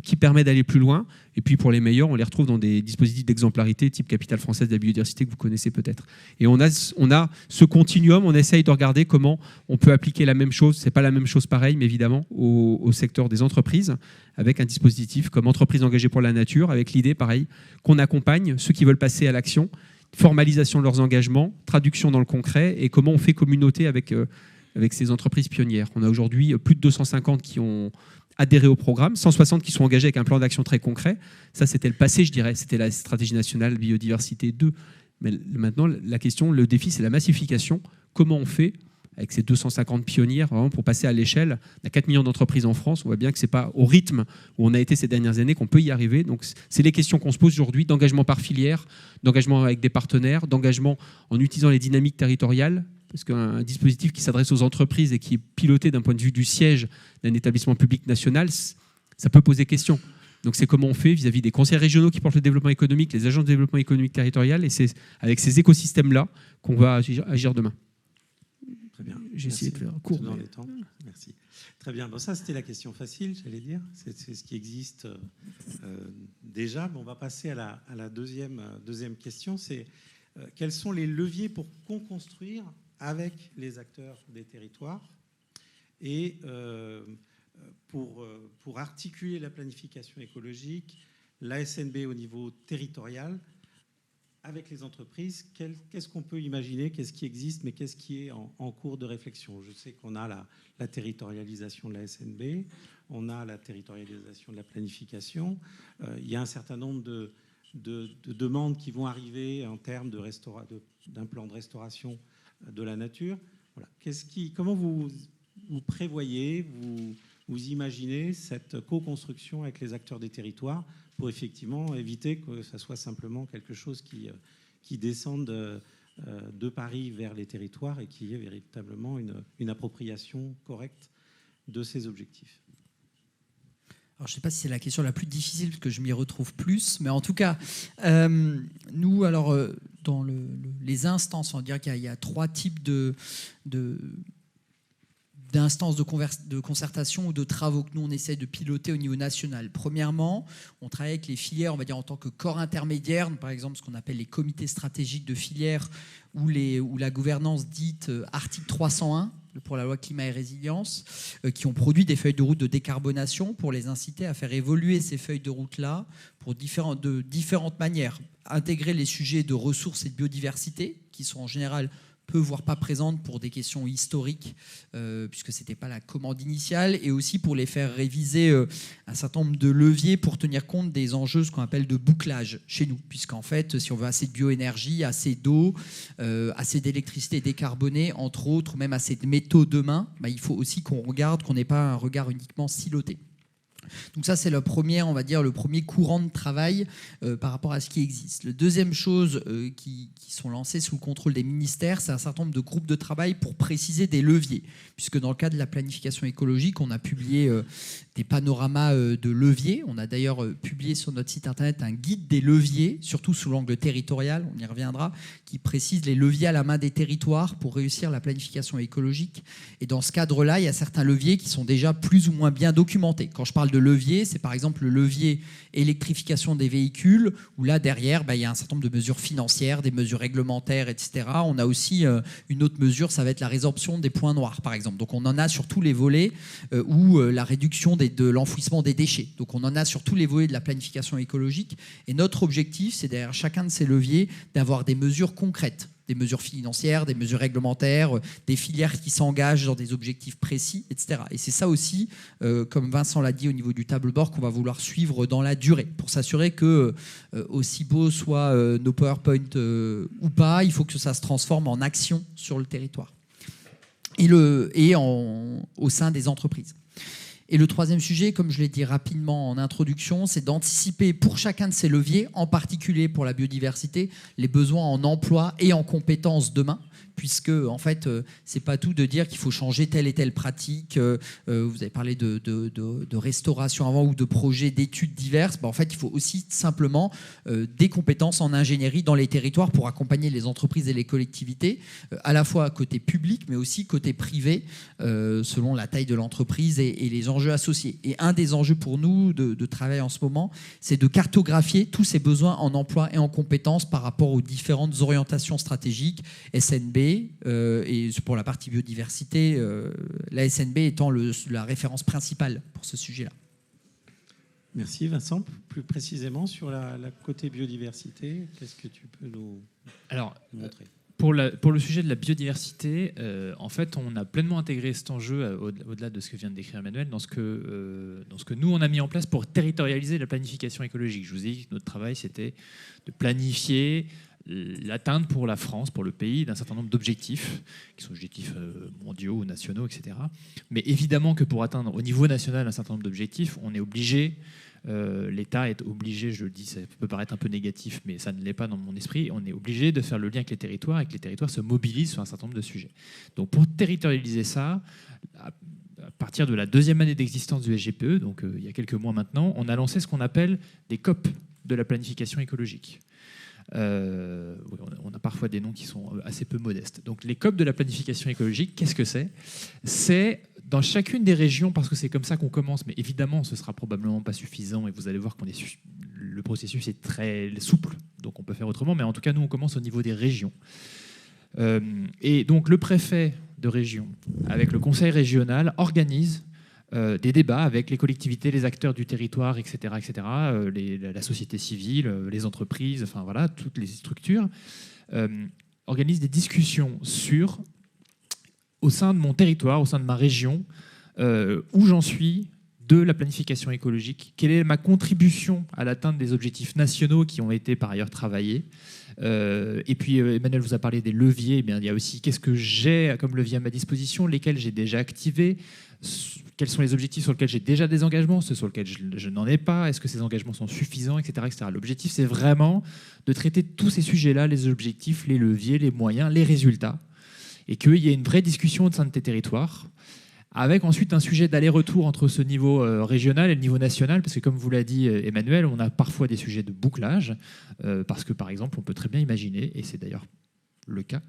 qui permet d'aller plus loin. Et puis pour les meilleurs, on les retrouve dans des dispositifs d'exemplarité type Capitale française de la biodiversité que vous connaissez peut-être. Et on a ce continuum, on essaye de regarder comment on peut appliquer la même chose. Ce n'est pas la même chose pareil, mais évidemment, au secteur des entreprises, avec un dispositif comme Entreprises engagées pour la nature, avec l'idée, pareil, qu'on accompagne ceux qui veulent passer à l'action, formalisation de leurs engagements, traduction dans le concret, et comment on fait communauté avec ces entreprises pionnières. On a aujourd'hui plus de 250 qui ont adhéré au programme, 160 qui sont engagés avec un plan d'action très concret. Ça, c'était le passé, je dirais. C'était la stratégie nationale biodiversité 2. Mais maintenant, la question, le défi, c'est la massification. Comment on fait avec ces 250 pionnières vraiment pour passer à l'échelle? On a 4 millions d'entreprises en France. On voit bien que ce n'est pas au rythme où on a été ces dernières années qu'on peut y arriver. Donc, c'est les questions qu'on se pose aujourd'hui, d'engagement par filière, d'engagement avec des partenaires, d'engagement en utilisant les dynamiques territoriales. Parce qu'un dispositif qui s'adresse aux entreprises et qui est piloté d'un point de vue du siège d'un établissement public national, ça peut poser question. Donc c'est comment on fait vis-à-vis des conseils régionaux qui portent le développement économique, les agences de développement économique territorial, et c'est avec ces écosystèmes-là qu'on va agir demain. Très bien. J'ai essayé de faire court. Dans les temps. Merci. Très bien. Bon, ça, c'était la question facile, j'allais dire. C'est ce qui existe déjà. Bon, on va passer à la deuxième question. C'est quels sont les leviers pour co-construire avec les acteurs des territoires et pour articuler la planification écologique, la SNB au niveau territorial, avec les entreprises, qu'est-ce qu'on peut imaginer, qu'est-ce qui existe, mais qu'est-ce qui est en cours de réflexion? Je sais qu'on a la territorialisation de la SNB, on a la territorialisation de la planification, il y a un certain nombre de demandes qui vont arriver en termes d'un plan de restauration de la nature. Voilà. Comment vous prévoyez, vous imaginez cette co-construction avec les acteurs des territoires pour effectivement éviter que ça soit simplement quelque chose qui descende de Paris vers les territoires et qui ait véritablement une appropriation correcte de ces objectifs? Alors, je ne sais pas si c'est la question la plus difficile, parce que je m'y retrouve plus, mais en tout cas, nous, alors, dans les instances, on dirait qu'il y a 3 types d'instances de concertation ou de travaux que nous, on essaye de piloter au niveau national. Premièrement, on travaille avec les filières, on va dire en tant que corps intermédiaire, par exemple ce qu'on appelle les comités stratégiques de filières ou la gouvernance dite article 301, pour la loi climat et résilience, qui ont produit des feuilles de route de décarbonation pour les inciter à faire évoluer ces feuilles de route-là de différentes manières. Intégrer les sujets de ressources et de biodiversité, qui sont en général peu, voire pas présentes pour des questions historiques, puisque ce n'était pas la commande initiale, et aussi pour les faire réviser un certain nombre de leviers pour tenir compte des enjeux, ce qu'on appelle de bouclage chez nous, puisqu'en fait, si on veut assez de bioénergie, assez d'eau, assez d'électricité décarbonée, entre autres, ou même assez de métaux demain, il faut aussi qu'on regarde, qu'on n'ait pas un regard uniquement siloté. Donc ça, c'est le premier courant de travail par rapport à ce qui existe. La deuxième chose qui sont lancées sous le contrôle des ministères, c'est un certain nombre de groupes de travail pour préciser des leviers. Puisque dans le cadre de la planification écologique, on a publié des panoramas de leviers. On a d'ailleurs publié sur notre site internet un guide des leviers, surtout sous l'angle territorial, on y reviendra, qui précise les leviers à la main des territoires pour réussir la planification écologique. Et dans ce cadre-là, il y a certains leviers qui sont déjà plus ou moins bien documentés. Quand je parle de levier, c'est par exemple le levier électrification des véhicules, où là, derrière, il y a un certain nombre de mesures financières, des mesures réglementaires, etc. On a aussi une autre mesure, ça va être la résorption des points noirs, par exemple. Donc on en a sur tous les volets, ou la réduction de l'enfouissement des déchets. Donc on en a sur tous les volets de la planification écologique. Et notre objectif, c'est derrière chacun de ces leviers d'avoir des mesures concrètes des mesures financières, des mesures réglementaires, des filières qui s'engagent dans des objectifs précis, etc. Et c'est ça aussi, comme Vincent l'a dit au niveau du tableau de bord, qu'on va vouloir suivre dans la durée pour s'assurer que, aussi beau soient nos PowerPoint ou pas, il faut que ça se transforme en action sur le territoire au sein des entreprises. Et le troisième sujet, comme je l'ai dit rapidement en introduction, c'est d'anticiper pour chacun de ces leviers, en particulier pour la biodiversité, les besoins en emploi et en compétences demain, puisque en fait, c'est pas tout de dire qu'il faut changer telle et telle pratique. Vous avez parlé de restauration avant ou de projets d'études diverses. En fait, il faut aussi simplement des compétences en ingénierie dans les territoires pour accompagner les entreprises et les collectivités, à la fois côté public, mais aussi côté privé, selon la taille de l'entreprise et les enjeux associés. Et un des enjeux pour nous de travail en ce moment, c'est de cartographier tous ces besoins en emploi et en compétences par rapport aux différentes orientations stratégiques, SNB, et pour la partie biodiversité, la SNB étant la référence principale pour ce sujet-là. Merci Vincent. Plus précisément sur la côté biodiversité, qu'est-ce que tu peux nous montrer ? Pour le sujet de la biodiversité, en fait, on a pleinement intégré cet enjeu, au-delà de ce que vient de décrire Emmanuel, dans ce que nous, on a mis en place pour territorialiser la planification écologique. Je vous ai dit que notre travail, c'était de planifier l'atteinte pour la France, pour le pays, d'un certain nombre d'objectifs, qui sont objectifs mondiaux ou nationaux, etc. Mais évidemment que pour atteindre au niveau national un certain nombre d'objectifs, on est obligé, l'État est obligé, je le dis, ça peut paraître un peu négatif, mais ça ne l'est pas dans mon esprit, on est obligé de faire le lien avec les territoires et que les territoires se mobilisent sur un certain nombre de sujets. Donc pour territorialiser ça, à partir de la 2e année d'existence du SGPE, donc il y a quelques mois maintenant, on a lancé ce qu'on appelle des COP de la planification écologique. On a parfois des noms qui sont assez peu modestes. Donc les COP de la planification écologique, qu'est-ce que c'est ? C'est dans chacune des régions, parce que c'est comme ça qu'on commence, mais évidemment ce sera probablement pas suffisant et vous allez voir le processus est très souple, donc on peut faire autrement, mais en tout cas nous on commence au niveau des régions. Et donc le préfet de région avec le conseil régional organise des débats avec les collectivités, les acteurs du territoire, etc., la société civile, les entreprises, enfin voilà, toutes les structures, organisent des discussions sur, au sein de mon territoire, au sein de ma région, où j'en suis de la planification écologique, quelle est ma contribution à l'atteinte des objectifs nationaux qui ont été par ailleurs travaillés. Et puis Emmanuel vous a parlé des leviers. Eh bien, il y a aussi qu'est-ce que j'ai comme levier à ma disposition, lesquels j'ai déjà activés, quels sont les objectifs sur lesquels j'ai déjà des engagements, ceux sur lesquels je n'en ai pas, est-ce que ces engagements sont suffisants, etc. L'objectif, c'est vraiment de traiter tous ces sujets-là, les objectifs, les leviers, les moyens, les résultats, et qu'il y ait une vraie discussion au sein de tes territoires, avec ensuite un sujet d'aller-retour entre ce niveau régional et le niveau national, parce que comme vous l'a dit Emmanuel, on a parfois des sujets de bouclage, parce que par exemple, on peut très bien imaginer, et c'est d'ailleurs le cas,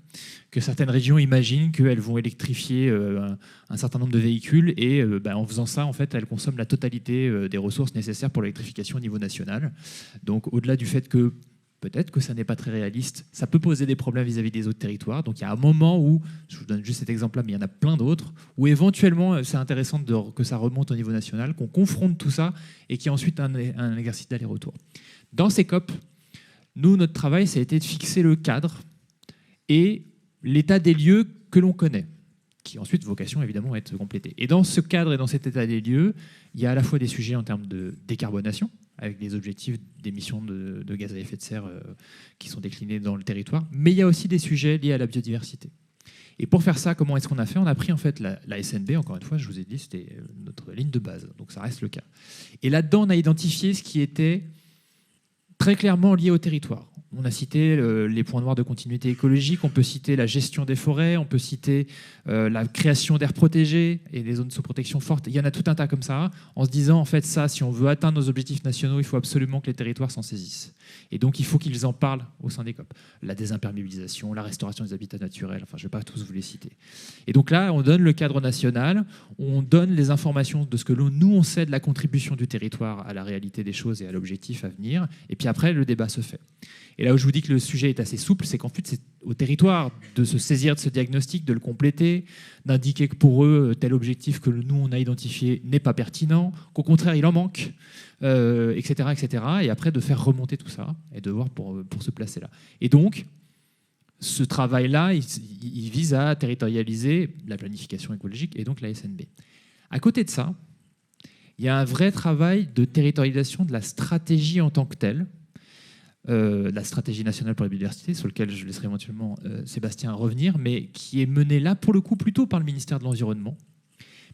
que certaines régions imaginent qu'elles vont électrifier un certain nombre de véhicules et en faisant ça, en fait, elles consomment la totalité des ressources nécessaires pour l'électrification au niveau national. Donc au-delà du fait que peut-être que ça n'est pas très réaliste, ça peut poser des problèmes vis-à-vis des autres territoires. Donc il y a un moment où, je vous donne juste cet exemple-là, mais il y en a plein d'autres, où éventuellement c'est intéressant que ça remonte au niveau national, qu'on confronte tout ça et qu'il y ait ensuite un exercice d'aller-retour. Dans ces COP, nous, notre travail, ça a été de fixer le cadre et l'état des lieux que l'on connaît, qui ensuite vocation évidemment à être complété. Et dans ce cadre et dans cet état des lieux, il y a à la fois des sujets en termes de décarbonation, avec des objectifs d'émissions de gaz à effet de serre qui sont déclinés dans le territoire, mais il y a aussi des sujets liés à la biodiversité. Et pour faire ça, comment est-ce qu'on a fait ? On a pris en fait la SNB, encore une fois, je vous ai dit, c'était notre ligne de base, donc ça reste le cas. Et là-dedans, on a identifié ce qui était très clairement lié au territoire. On a cité les points noirs de continuité écologique, on peut citer la gestion des forêts, on peut citer la création d'aires protégées et des zones sous protection forte. Il y en a tout un tas comme ça, en se disant, en fait, ça, si on veut atteindre nos objectifs nationaux, il faut absolument que les territoires s'en saisissent. Et donc, il faut qu'ils en parlent au sein des COP. La désimperméabilisation, la restauration des habitats naturels, enfin, je ne vais pas tous vous les citer. Et donc là, on donne le cadre national, on donne les informations de ce que nous, on sait de la contribution du territoire à la réalité des choses et à l'objectif à venir. Et puis après, le débat se fait. Et là où je vous dis que le sujet est assez souple, c'est qu'en fait, c'est au territoire de se saisir de ce diagnostic, de le compléter, d'indiquer que pour eux, tel objectif que nous, on a identifié n'est pas pertinent, qu'au contraire, il en manque, etc., etc. Et après, de faire remonter tout ça et de voir pour se placer là. Et donc, Ce travail-là, il vise à territorialiser la planification écologique et donc la SNB. À côté de ça, il y a un vrai travail de territorialisation de la stratégie en tant que telle, la stratégie nationale pour la biodiversité, sur lequel je laisserai éventuellement Sébastien revenir, mais qui est menée là, pour le coup, plutôt par le ministère de l'Environnement.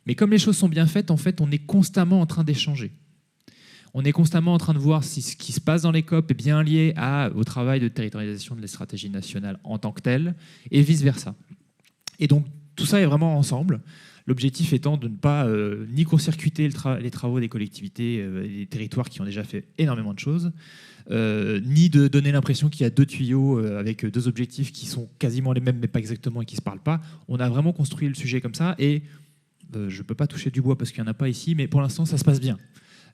Mais comme les choses sont bien faites, en fait, on est constamment en train d'échanger. On est constamment en train de voir si ce qui se passe dans les COP est bien lié au travail de territorialisation de la stratégie nationale en tant que telle, et vice-versa. Et donc, tout ça est vraiment ensemble. L'objectif étant de ne pas ni court-circuiter les travaux des collectivités et des territoires qui ont déjà fait énormément de choses, ni de donner l'impression qu'il y a deux tuyaux avec deux objectifs qui sont quasiment les mêmes, mais pas exactement, et qui ne se parlent pas. On a vraiment construit le sujet comme ça, et je ne peux pas toucher du bois parce qu'il n'y en a pas ici, mais pour l'instant, ça se passe bien.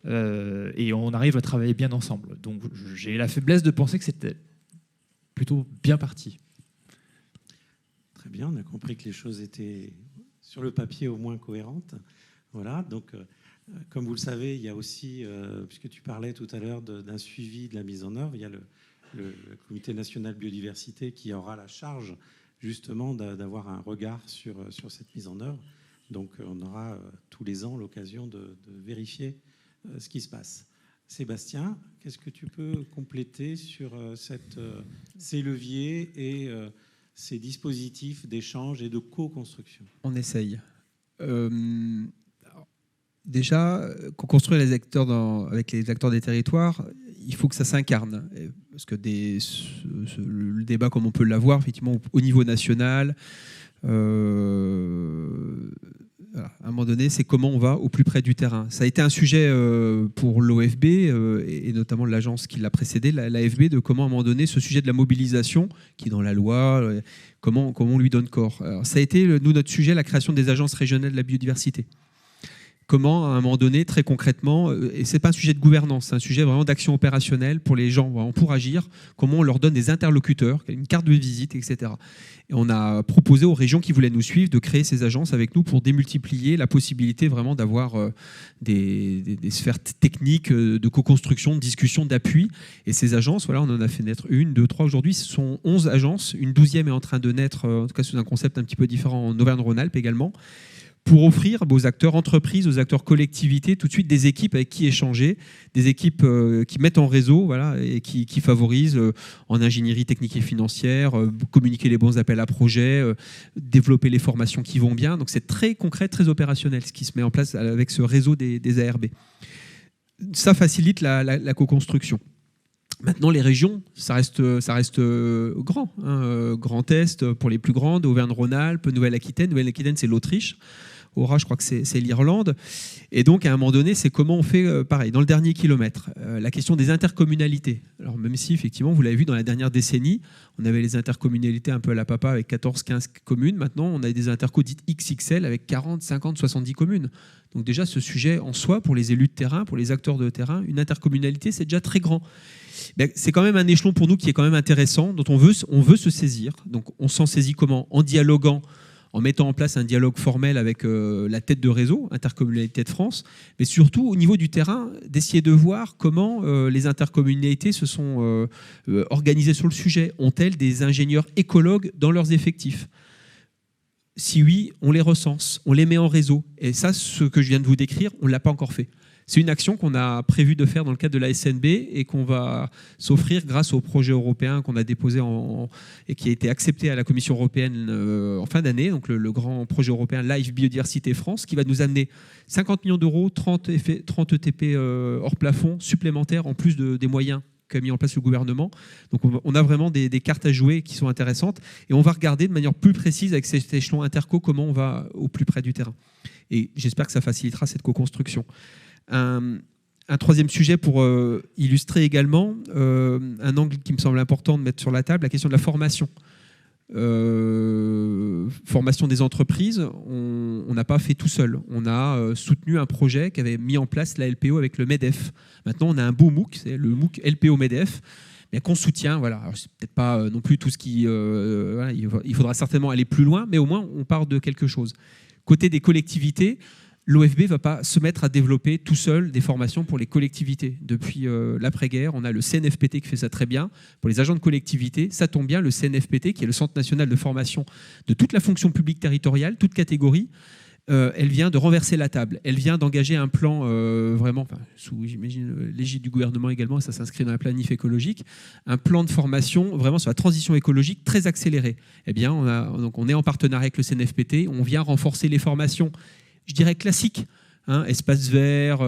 Et on arrive à travailler bien ensemble. Donc j'ai la faiblesse de penser que c'était plutôt bien parti. Très bien, on a compris que les choses étaient sur le papier au moins cohérentes. Voilà, donc comme vous le savez, il y a aussi, puisque tu parlais tout à l'heure d'un suivi de la mise en œuvre, il y a le Comité national biodiversité qui aura la charge justement d'avoir un regard sur cette mise en œuvre. Donc on aura tous les ans l'occasion de vérifier ce qui se passe. Sébastien, qu'est-ce que tu peux compléter sur ces leviers et ces dispositifs d'échange et de co-construction? On essaye. Déjà, co-construire avec les acteurs des territoires, il faut que ça s'incarne. Parce que le débat, comme on peut l'avoir, effectivement, au niveau national, voilà, à un moment donné, c'est comment on va au plus près du terrain. Ça a été un sujet pour l'OFB et notamment l'agence qui l'a précédé, l'AFB, de comment à un moment donné ce sujet de la mobilisation, qui est dans la loi, comment on lui donne corps. Alors, ça a été, nous, notre sujet, la création des agences régionales de la biodiversité. Comment, à un moment donné, très concrètement, et ce n'est pas un sujet de gouvernance, c'est un sujet vraiment d'action opérationnelle pour les gens, vraiment pour agir, comment on leur donne des interlocuteurs, une carte de visite, etc. Et on a proposé aux régions qui voulaient nous suivre de créer ces agences avec nous pour démultiplier la possibilité vraiment d'avoir des sphères techniques de co-construction, de discussion, d'appui. Et ces agences, voilà, on en a fait naître 1, 2, 3. Aujourd'hui, ce sont 11 agences. Une 12e est en train de naître, en tout cas sous un concept un petit peu différent en Auvergne-Rhône-Alpes également, pour offrir aux acteurs entreprises, aux acteurs collectivités, tout de suite des équipes avec qui échanger, des équipes qui mettent en réseau, voilà, et qui favorisent en ingénierie technique et financière, communiquer les bons appels à projets, développer les formations qui vont bien. Donc c'est très concret, très opérationnel ce qui se met en place avec ce réseau des ARB. Ça facilite la co-construction. Maintenant, les régions, ça reste grand. Grand Est pour les plus grandes, Auvergne-Rhône-Alpes, Nouvelle-Aquitaine. Nouvelle-Aquitaine, c'est l'Autriche. Aura, je crois que c'est l'Irlande. Et donc, à un moment donné, c'est comment on fait pareil. Dans le dernier kilomètre, la question des intercommunalités. Alors, même si, effectivement, vous l'avez vu, dans la dernière décennie, on avait les intercommunalités un peu à la papa avec 14, 15 communes. Maintenant, on a des intercos dites XXL avec 40, 50, 70 communes. Donc déjà, ce sujet en soi, pour les élus de terrain, pour les acteurs de terrain, une intercommunalité, c'est déjà très grand. C'est quand même un échelon pour nous qui est quand même intéressant, dont on veut se saisir. Donc on s'en saisit comment? En dialoguant, en mettant en place un dialogue formel avec la tête de réseau, Intercommunalité de France, mais surtout au niveau du terrain, d'essayer de voir comment les intercommunalités se sont organisées sur le sujet. Ont-elles des ingénieurs écologues dans leurs effectifs? Si oui, on les recense, on les met en réseau. Et ça, ce que je viens de vous décrire, on ne l'a pas encore fait. C'est une action qu'on a prévu de faire dans le cadre de la SNB et qu'on va s'offrir grâce au projet européen qu'on a déposé et qui a été accepté à la Commission européenne en fin d'année, donc le grand projet européen Life Biodiversité France, qui va nous amener 50 millions d'euros, 30 ETP hors plafond supplémentaires en plus des moyens qu'a mis en place le gouvernement. Donc on a vraiment des cartes à jouer qui sont intéressantes et on va regarder de manière plus précise avec cet échelon interco comment on va au plus près du terrain. Et j'espère que ça facilitera cette co-construction. Un troisième sujet pour illustrer également un angle qui me semble important de mettre sur la table, la question de la formation. Formation des entreprises, on n'a pas fait tout seul. On a soutenu un projet qui avait mis en place la LPO avec le MEDEF. Maintenant, on a un beau MOOC, c'est le MOOC LPO MEDEF, mais qu'on soutient. Voilà. Alors, c'est peut-être pas non plus tout ce qui... voilà, il faudra certainement aller plus loin, mais au moins, on part de quelque chose. Côté des collectivités, l'OFB ne va pas se mettre à développer tout seul des formations pour les collectivités. Depuis l'après-guerre, on a le CNFPT qui fait ça très bien. Pour les agents de collectivité, ça tombe bien, le CNFPT, qui est le Centre national de formation de toute la fonction publique territoriale, toute catégorie, elle vient de renverser la table. Elle vient d'engager un plan vraiment, sous, j'imagine, l'égide du gouvernement également, et ça s'inscrit dans la planif écologique, un plan de formation vraiment sur la transition écologique très accéléré. Eh bien, on est en partenariat avec le CNFPT, on vient renforcer les formations, je dirais classiques, espace vert,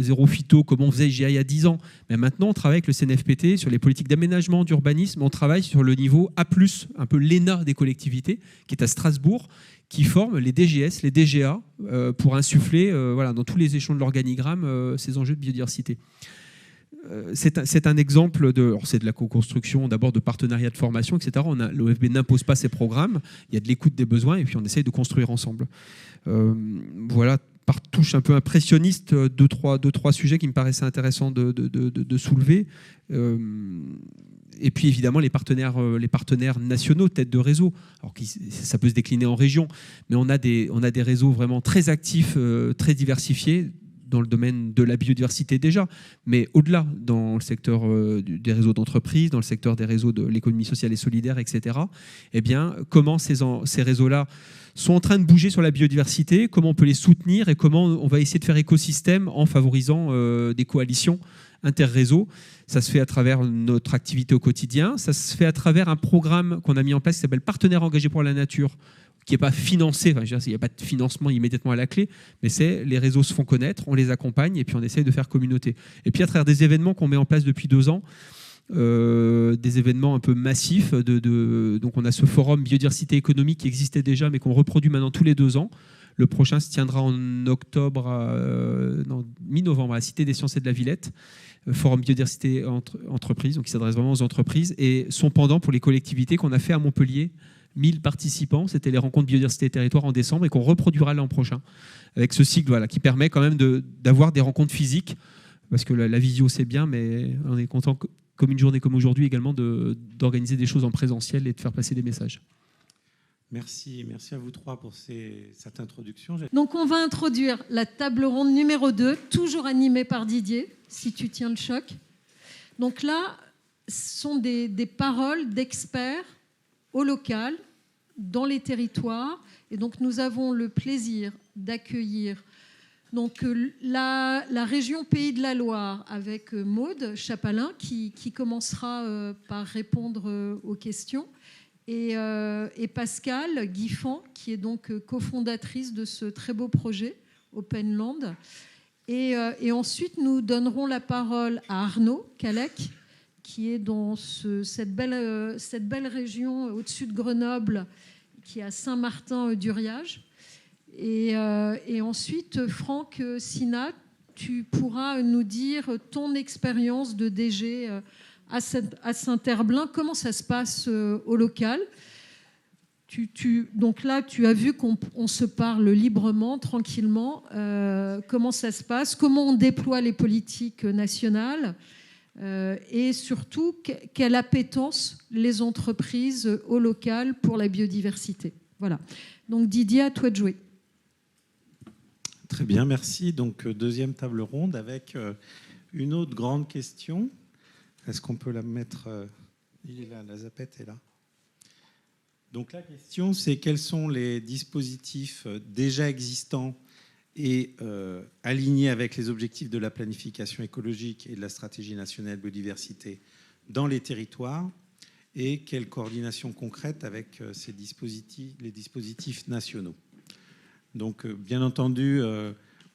zéro phyto, comme on faisait il y a 10 ans. Mais maintenant, on travaille avec le CNFPT sur les politiques d'aménagement, d'urbanisme, on travaille sur le niveau A+, un peu l'ENA des collectivités, qui est à Strasbourg, qui forment les DGS, les DGA, pour insuffler dans tous les échelons de l'organigramme ces enjeux de biodiversité. C'est un exemple c'est de la co-construction, d'abord de partenariats de formation, etc. L'OFB n'impose pas ses programmes, il y a de l'écoute des besoins et puis on essaye de construire ensemble. Voilà, par touche un peu impressionniste, deux, trois sujets qui me paraissaient intéressants de soulever. Et puis évidemment les partenaires nationaux, tête de réseau. Alors ça peut se décliner en région, mais on a des réseaux vraiment très actifs, très diversifiés dans le domaine de la biodiversité déjà, mais au-delà, dans le secteur des réseaux d'entreprise, dans le secteur des réseaux de l'économie sociale et solidaire, etc. Eh bien, comment ces réseaux-là sont en train de bouger sur la biodiversité, comment on peut les soutenir et comment on va essayer de faire écosystème en favorisant des coalitions interréseaux. Ça se fait à travers notre activité au quotidien, ça se fait à travers un programme qu'on a mis en place qui s'appelle Partenaires engagés pour la nature, qui n'est pas financé, il n'y a pas de financement immédiatement à la clé, mais c'est les réseaux se font connaître, on les accompagne et puis on essaye de faire communauté. Et puis à travers des événements qu'on met en place depuis 2 ans, des événements un peu massifs, donc on a ce forum biodiversité économique qui existait déjà mais qu'on reproduit maintenant tous les 2 ans. Le prochain se tiendra en octobre, mi-novembre à la Cité des Sciences et de la Villette, forum biodiversité entreprise, donc qui s'adresse vraiment aux entreprises, et son pendant pour les collectivités qu'on a fait à Montpellier. 1000 participants, c'était les rencontres biodiversité et territoire en décembre et qu'on reproduira l'an prochain avec ce cycle qui permet quand même d'avoir des rencontres physiques parce que la visio c'est bien, mais on est content comme une journée comme aujourd'hui également d'organiser des choses en présentiel et de faire passer des messages. Merci à vous trois pour cette introduction. Donc on va introduire la table ronde numéro 2, toujours animée par Didier, si tu tiens le choc. Donc là, ce sont des paroles d'experts au local, dans les territoires. Et donc, nous avons le plaisir d'accueillir donc, la région Pays de la Loire avec Maude Chapalin qui commencera par répondre aux questions et Pascale Guiffan qui est donc cofondatrice de ce très beau projet Open Land. Et ensuite, nous donnerons la parole à Arnaud Calec qui est dans cette belle région au-dessus de Grenoble, qui est à Saint-Martin-d'Uriage. Et ensuite, Franck Sinat, tu pourras nous dire ton expérience de DG à Saint-Herblain. Comment ça se passe au local ? Donc là, tu as vu qu'on se parle librement, tranquillement. Comment ça se passe ? Comment on déploie les politiques nationales ? Et surtout, quelle appétence les entreprises au local pour la biodiversité. Voilà. Donc Didier, à toi de jouer. Très bien, merci. Donc deuxième table ronde avec une autre grande question. Est-ce qu'on peut la mettre il est là, la zapette est là. Donc la question, c'est quels sont les dispositifs déjà existants et aligné avec les objectifs de la planification écologique et de la stratégie nationale biodiversité dans les territoires et quelle coordination concrète avec les dispositifs nationaux. Donc, bien entendu,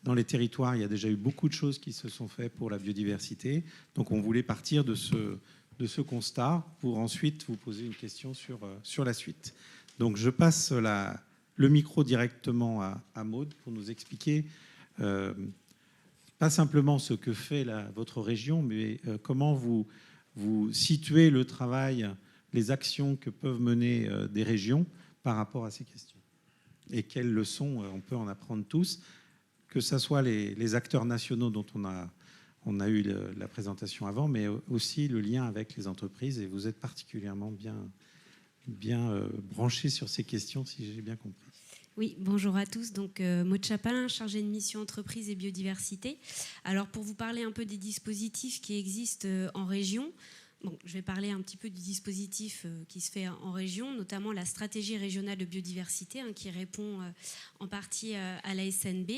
dans les territoires, il y a déjà eu beaucoup de choses qui se sont faites pour la biodiversité. Donc, on voulait partir de ce constat pour ensuite vous poser une question sur la suite. Donc, je passe le micro directement à Maude pour nous expliquer pas simplement ce que fait votre région, mais comment vous situez le travail, les actions que peuvent mener des régions par rapport à ces questions. Et quelles leçons on peut en apprendre tous, que ce soit les acteurs nationaux dont on a eu la présentation avant, mais aussi le lien avec les entreprises. Et vous êtes particulièrement bien branché sur ces questions, si j'ai bien compris. Oui, bonjour à tous. Donc, Maud Chapalin, chargée de mission entreprise et biodiversité. Alors, pour vous parler un peu des dispositifs qui existent en région, bon, je vais parler un petit peu du dispositif qui se fait en région, notamment la stratégie régionale de biodiversité, qui répond en partie à la SNB.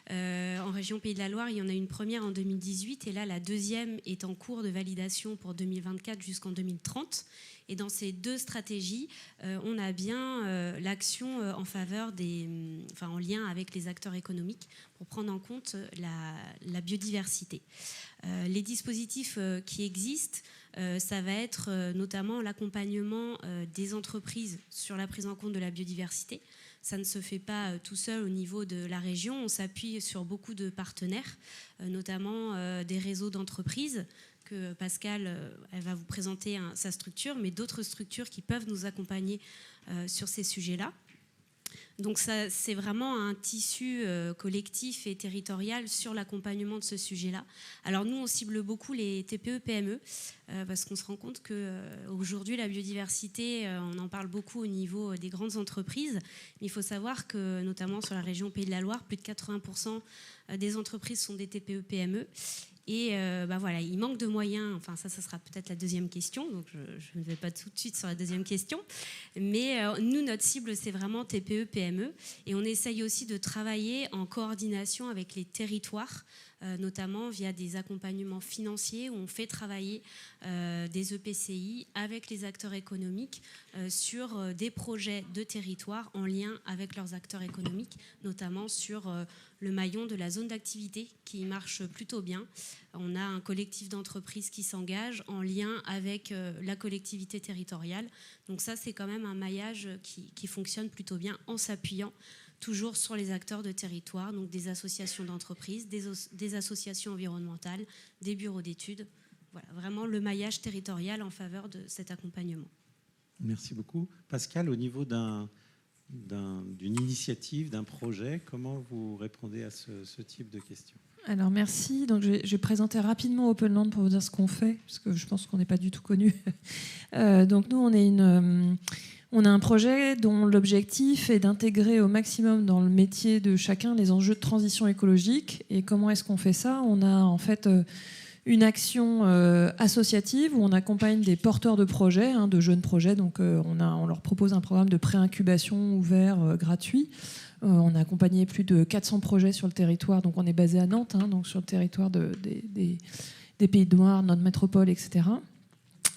En région Pays de la Loire, il y en a une première en 2018 et là, la deuxième est en cours de validation pour 2024 jusqu'en 2030. Et dans ces deux stratégies, on a bien l'action en faveur en lien avec les acteurs économiques pour prendre en compte la biodiversité. Les dispositifs qui existent, ça va être notamment l'accompagnement des entreprises sur la prise en compte de la biodiversité. Ça ne se fait pas tout seul au niveau de la région. On s'appuie sur beaucoup de partenaires, notamment des réseaux d'entreprises, que Pascal, elle va vous présenter sa structure, mais d'autres structures qui peuvent nous accompagner sur ces sujets-là. Donc ça, c'est vraiment un tissu collectif et territorial sur l'accompagnement de ce sujet-là. Alors nous, on cible beaucoup les TPE-PME parce qu'on se rend compte qu'aujourd'hui, la biodiversité, on en parle beaucoup au niveau des grandes entreprises. Mais il faut savoir que, notamment sur la région Pays de la Loire, plus de 80% des entreprises sont des TPE-PME. Et voilà, il manque de moyens. Enfin, ça sera peut-être la deuxième question. Donc, je ne vais pas tout de suite sur la deuxième question. Mais nous, notre cible, c'est vraiment TPE, PME. Et on essaye aussi de travailler en coordination avec les territoires, notamment via des accompagnements financiers où on fait travailler des EPCI avec les acteurs économiques sur des projets de territoire en lien avec leurs acteurs économiques, notamment sur le maillon de la zone d'activité qui marche plutôt bien. On a un collectif d'entreprises qui s'engage en lien avec la collectivité territoriale. Donc ça, c'est quand même un maillage qui fonctionne plutôt bien en s'appuyant toujours sur les acteurs de territoire, donc des associations d'entreprises, des associations environnementales, des bureaux d'études. Voilà, vraiment le maillage territorial en faveur de cet accompagnement. Merci beaucoup. Pascal, au niveau d'une initiative, d'un projet, comment vous répondez à ce type de questions ? Alors merci. Donc je vais présenter rapidement Openland pour vous dire ce qu'on fait, parce que je pense qu'on n'est pas du tout connu. Donc nous, on a un projet dont l'objectif est d'intégrer au maximum dans le métier de chacun les enjeux de transition écologique. Et comment est-ce qu'on fait ça ? On a en fait une action associative où on accompagne des porteurs de projets, de jeunes projets. Donc on leur propose un programme de pré-incubation ouvert gratuit. On a accompagné plus de 400 projets sur le territoire. Donc on est basé à Nantes, donc sur le territoire des Pays de Loire, notre métropole, etc.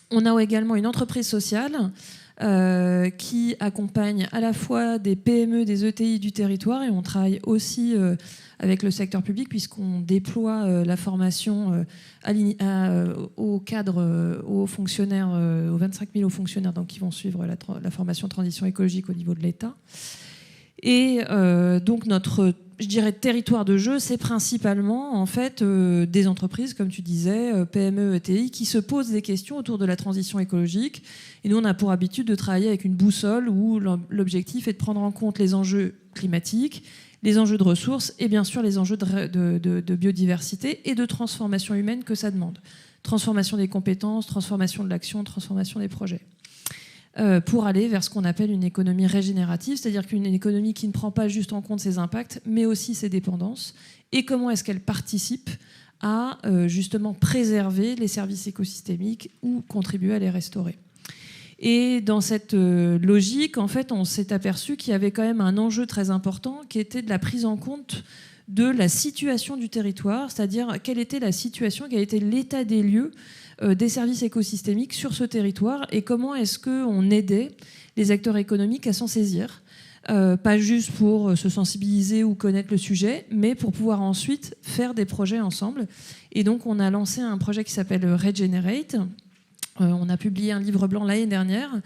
On a également une entreprise sociale qui accompagne à la fois des PME, des ETI du territoire, et on travaille aussi avec le secteur public puisqu'on déploie la formation aux cadres, aux fonctionnaires, aux 25 000 hauts fonctionnaires donc, qui vont suivre la formation transition écologique au niveau de l'État. Et donc notre, je dirais, territoire de jeu, c'est principalement en fait des entreprises, comme tu disais, PME, ETI, qui se posent des questions autour de la transition écologique. Et nous, on a pour habitude de travailler avec une boussole où l'objectif est de prendre en compte les enjeux climatiques, les enjeux de ressources et bien sûr les enjeux de biodiversité et de transformation humaine que ça demande. Transformation des compétences, transformation de l'action, transformation des projets. Pour aller vers ce qu'on appelle une économie régénérative, c'est-à-dire qu'une économie qui ne prend pas juste en compte ses impacts, mais aussi ses dépendances, et comment est-ce qu'elle participe à justement préserver les services écosystémiques ou contribuer à les restaurer. Et dans cette logique, en fait, on s'est aperçu qu'il y avait quand même un enjeu très important qui était de la prise en compte de la situation du territoire, c'est-à-dire quelle était la situation, quel était l'état des lieux des services écosystémiques sur ce territoire et comment est-ce qu'on aidait les acteurs économiques à s'en saisir, pas juste pour se sensibiliser ou connaître le sujet, mais pour pouvoir ensuite faire des projets ensemble. Et donc on a lancé un projet qui s'appelle Regenerate. On a publié un livre blanc l'année dernière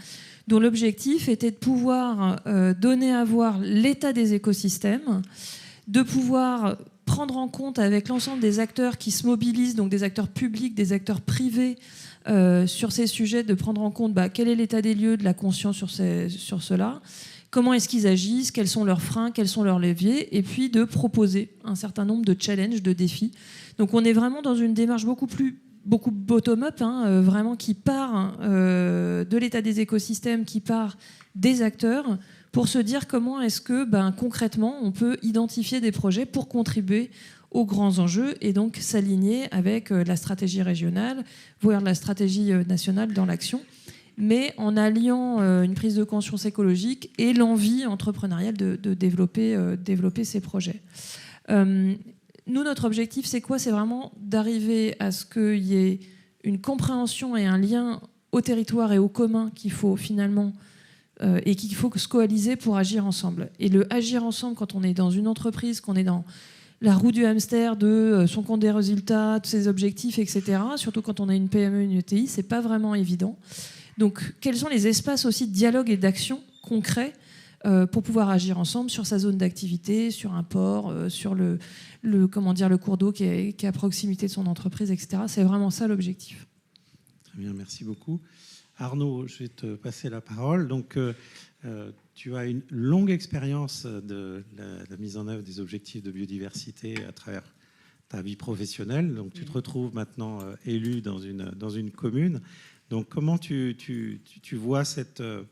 dont l'objectif était de pouvoir donner à voir l'état des écosystèmes, de pouvoir prendre en compte avec l'ensemble des acteurs qui se mobilisent, donc des acteurs publics, des acteurs privés, sur ces sujets, de prendre en compte quel est l'état des lieux, de la conscience sur cela, comment est-ce qu'ils agissent, quels sont leurs freins, quels sont leurs leviers, et puis de proposer un certain nombre de challenges, de défis. Donc on est vraiment dans une démarche beaucoup bottom-up, vraiment qui part de l'état des écosystèmes, qui part des acteurs, pour se dire comment est-ce que concrètement on peut identifier des projets pour contribuer aux grands enjeux et donc s'aligner avec la stratégie régionale, voire la stratégie nationale dans l'action, mais en alliant une prise de conscience écologique et l'envie entrepreneuriale de développer ces projets. Nous, notre objectif, c'est quoi? C'est vraiment d'arriver à ce qu'il y ait une compréhension et un lien au territoire et au commun qu'il faut finalement et qu'il faut se coaliser pour agir ensemble. Et le agir ensemble, quand on est dans une entreprise, qu'on est dans la roue du hamster de son compte des résultats, de ses objectifs, etc., surtout quand on a une PME, une ETI, c'est pas vraiment évident. Donc, quels sont les espaces aussi de dialogue et d'action concrets pour pouvoir agir ensemble sur sa zone d'activité, sur un port, sur le cours d'eau qui est à proximité de son entreprise, etc. C'est vraiment ça l'objectif. Très bien, merci beaucoup. Arnaud, je vais te passer la parole. Donc, tu as une longue expérience de la mise en œuvre des objectifs de biodiversité à travers ta vie professionnelle. Donc, tu te retrouves maintenant élu dans une commune. Donc, comment tu vois ce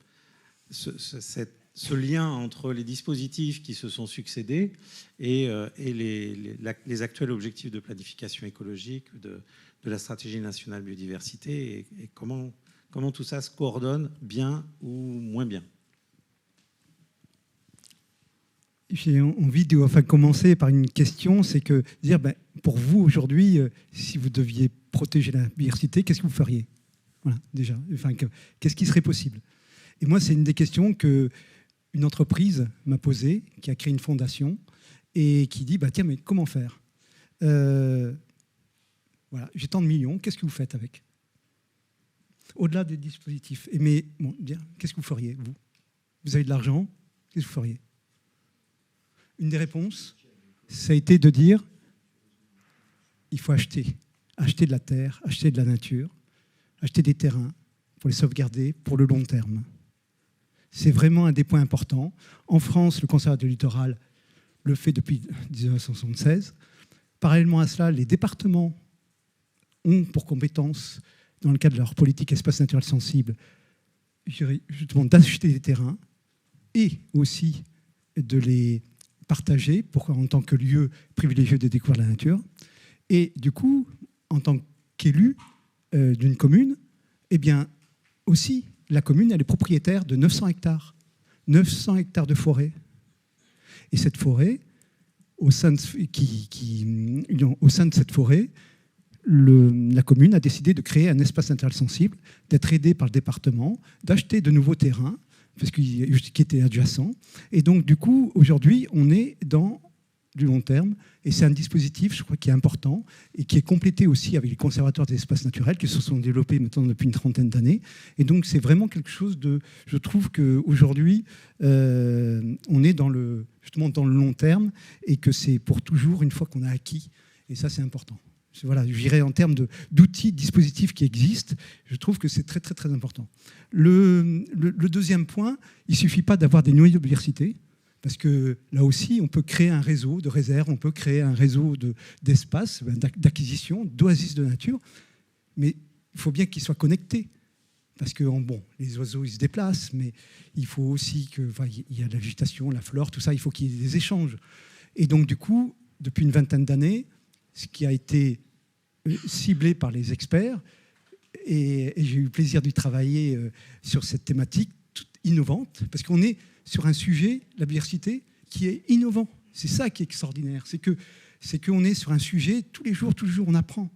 lien entre les dispositifs qui se sont succédés et les actuels objectifs de planification écologique de la stratégie nationale biodiversité et comment tout ça se coordonne bien ou moins bien? J'ai envie de commencer par une question, c'est que dire, pour vous aujourd'hui, si vous deviez protéger la biodiversité, qu'est-ce que vous feriez? Voilà, déjà. Qu'est-ce qui serait possible? Et moi, c'est une des questions qu'une entreprise m'a posée, qui a créé une fondation, et qui dit, tiens, mais comment faire? Voilà, j'ai tant de millions, qu'est-ce que vous faites avec? Au-delà des dispositifs. Mais bon, bien, qu'est-ce que vous feriez, vous? Vous avez de l'argent, qu'est-ce que vous feriez? Une des réponses, ça a été de dire, il faut acheter de la terre, acheter de la nature, acheter des terrains pour les sauvegarder pour le long terme. C'est vraiment un des points importants. En France, le Conservatoire du littoral le fait depuis 1976. Parallèlement à cela, les départements ont pour compétence, dans le cadre de leur politique espace naturel sensible, justement d'acheter des terrains et aussi de les partager en tant que lieu privilégié de découvrir la nature. Et du coup, en tant qu'élu d'une commune, eh bien, aussi, la commune, elle est propriétaire de 900 hectares. 900 hectares de forêt. Et cette forêt, au sein de cette forêt, la commune a décidé de créer un espace naturel sensible, d'être aidée par le département, d'acheter de nouveaux terrains, qui étaient adjacents. Et donc, du coup, aujourd'hui, on est dans du long terme. Et c'est un dispositif, je crois, qui est important et qui est complété aussi avec les conservatoires des espaces naturels qui se sont développés maintenant depuis une trentaine d'années. Et donc, c'est vraiment quelque chose de... Je trouve qu'aujourd'hui, on est justement dans le long terme et que c'est pour toujours une fois qu'on a acquis. Et ça, c'est important. Voilà, je dirais en termes d'outils, dispositifs qui existent, je trouve que c'est très, très, très important. Le deuxième point, il ne suffit pas d'avoir des noyaux de biodiversité, parce que là aussi, on peut créer un réseau de réserves, on peut créer un réseau d'espaces, d'acquisition, d'oasis de nature, mais il faut bien qu'ils soient connectés. Parce que les oiseaux, ils se déplacent, mais il faut aussi qu'il y ait la végétation, la flore, tout ça, il faut qu'il y ait des échanges. Et donc, du coup, depuis une vingtaine d'années, ce qui a été ciblé par les experts, et j'ai eu le plaisir de travailler sur cette thématique toute innovante, parce qu'on est sur un sujet, la biodiversité, qui est innovant. C'est ça qui est extraordinaire, c'est qu'on est sur un sujet, tous les jours, on apprend.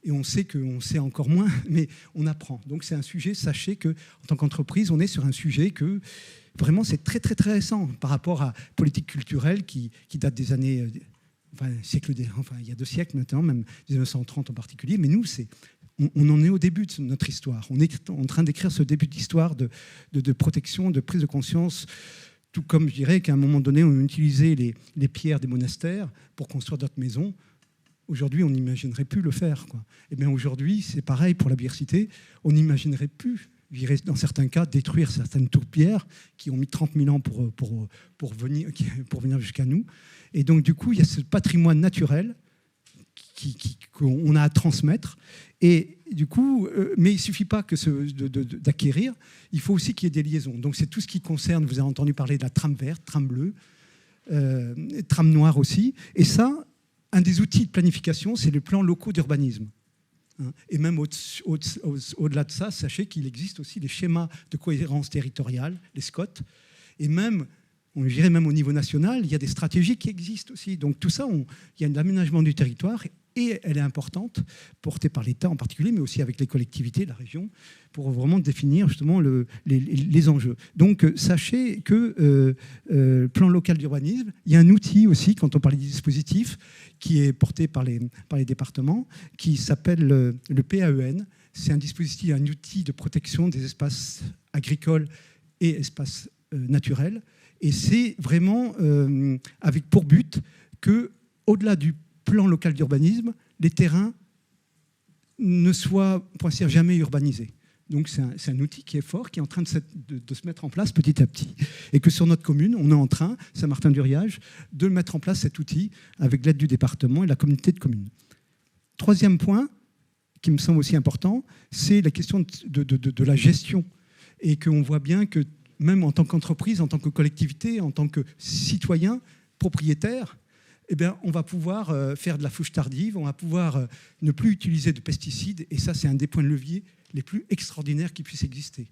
Et on sait qu'on sait encore moins, mais on apprend. Donc c'est un sujet, sachez qu'en tant qu'entreprise, on est sur un sujet que vraiment c'est très, très, très récent par rapport à politique culturelle qui date des années... il y a 2 siècles maintenant, même 1930 en particulier, mais nous, on en est au début de notre histoire. On est en train d'écrire ce début d'histoire de protection, de prise de conscience, tout comme je dirais qu'à un moment donné, on utilisait les pierres des monastères pour construire d'autres maisons. Aujourd'hui, on n'imaginerait plus le faire, quoi. Et bien aujourd'hui, c'est pareil pour la biodiversité, on n'imaginerait plus, dans certains cas, détruire certaines tourbières qui ont mis 30 000 ans pour venir jusqu'à nous. Et donc, du coup, il y a ce patrimoine naturel qu'on a à transmettre. Et du coup, mais il ne suffit pas que d'acquérir, il faut aussi qu'il y ait des liaisons. Donc c'est tout ce qui concerne, vous avez entendu parler de la trame verte, trame bleue, trame noire aussi. Et ça, un des outils de planification, c'est les plans locaux d'urbanisme. Et même au-delà de ça, sachez qu'il existe aussi les schémas de cohérence territoriale, les SCOT, et même, on dirait même au niveau national, il y a des stratégies qui existent aussi. Donc tout ça, il y a un aménagement du territoire, et elle est importante, portée par l'État en particulier, mais aussi avec les collectivités, la région, pour vraiment définir justement les enjeux. Donc sachez que plan local d'urbanisme, il y a un outil aussi, quand on parle des dispositifs, qui est porté par les départements, qui s'appelle le PAEN. C'est un dispositif, un outil de protection des espaces agricoles et espaces naturels. Et c'est vraiment avec pour but que, au-delà du plan local d'urbanisme, les terrains ne soient, pour ainsi dire, jamais urbanisés. Donc c'est un outil qui est fort, qui est en train de se mettre en place petit à petit. Et que sur notre commune, on est en train, Saint-Martin-du-Riage, de mettre en place cet outil avec l'aide du département et de la communauté de communes. Troisième point, qui me semble aussi important, c'est la question de la gestion. Et qu'on voit bien que même en tant qu'entreprise, en tant que collectivité, en tant que citoyen, propriétaire, eh bien, on va pouvoir faire de la fouche tardive, on va pouvoir ne plus utiliser de pesticides, et ça, c'est un des points de levier les plus extraordinaires qui puissent exister.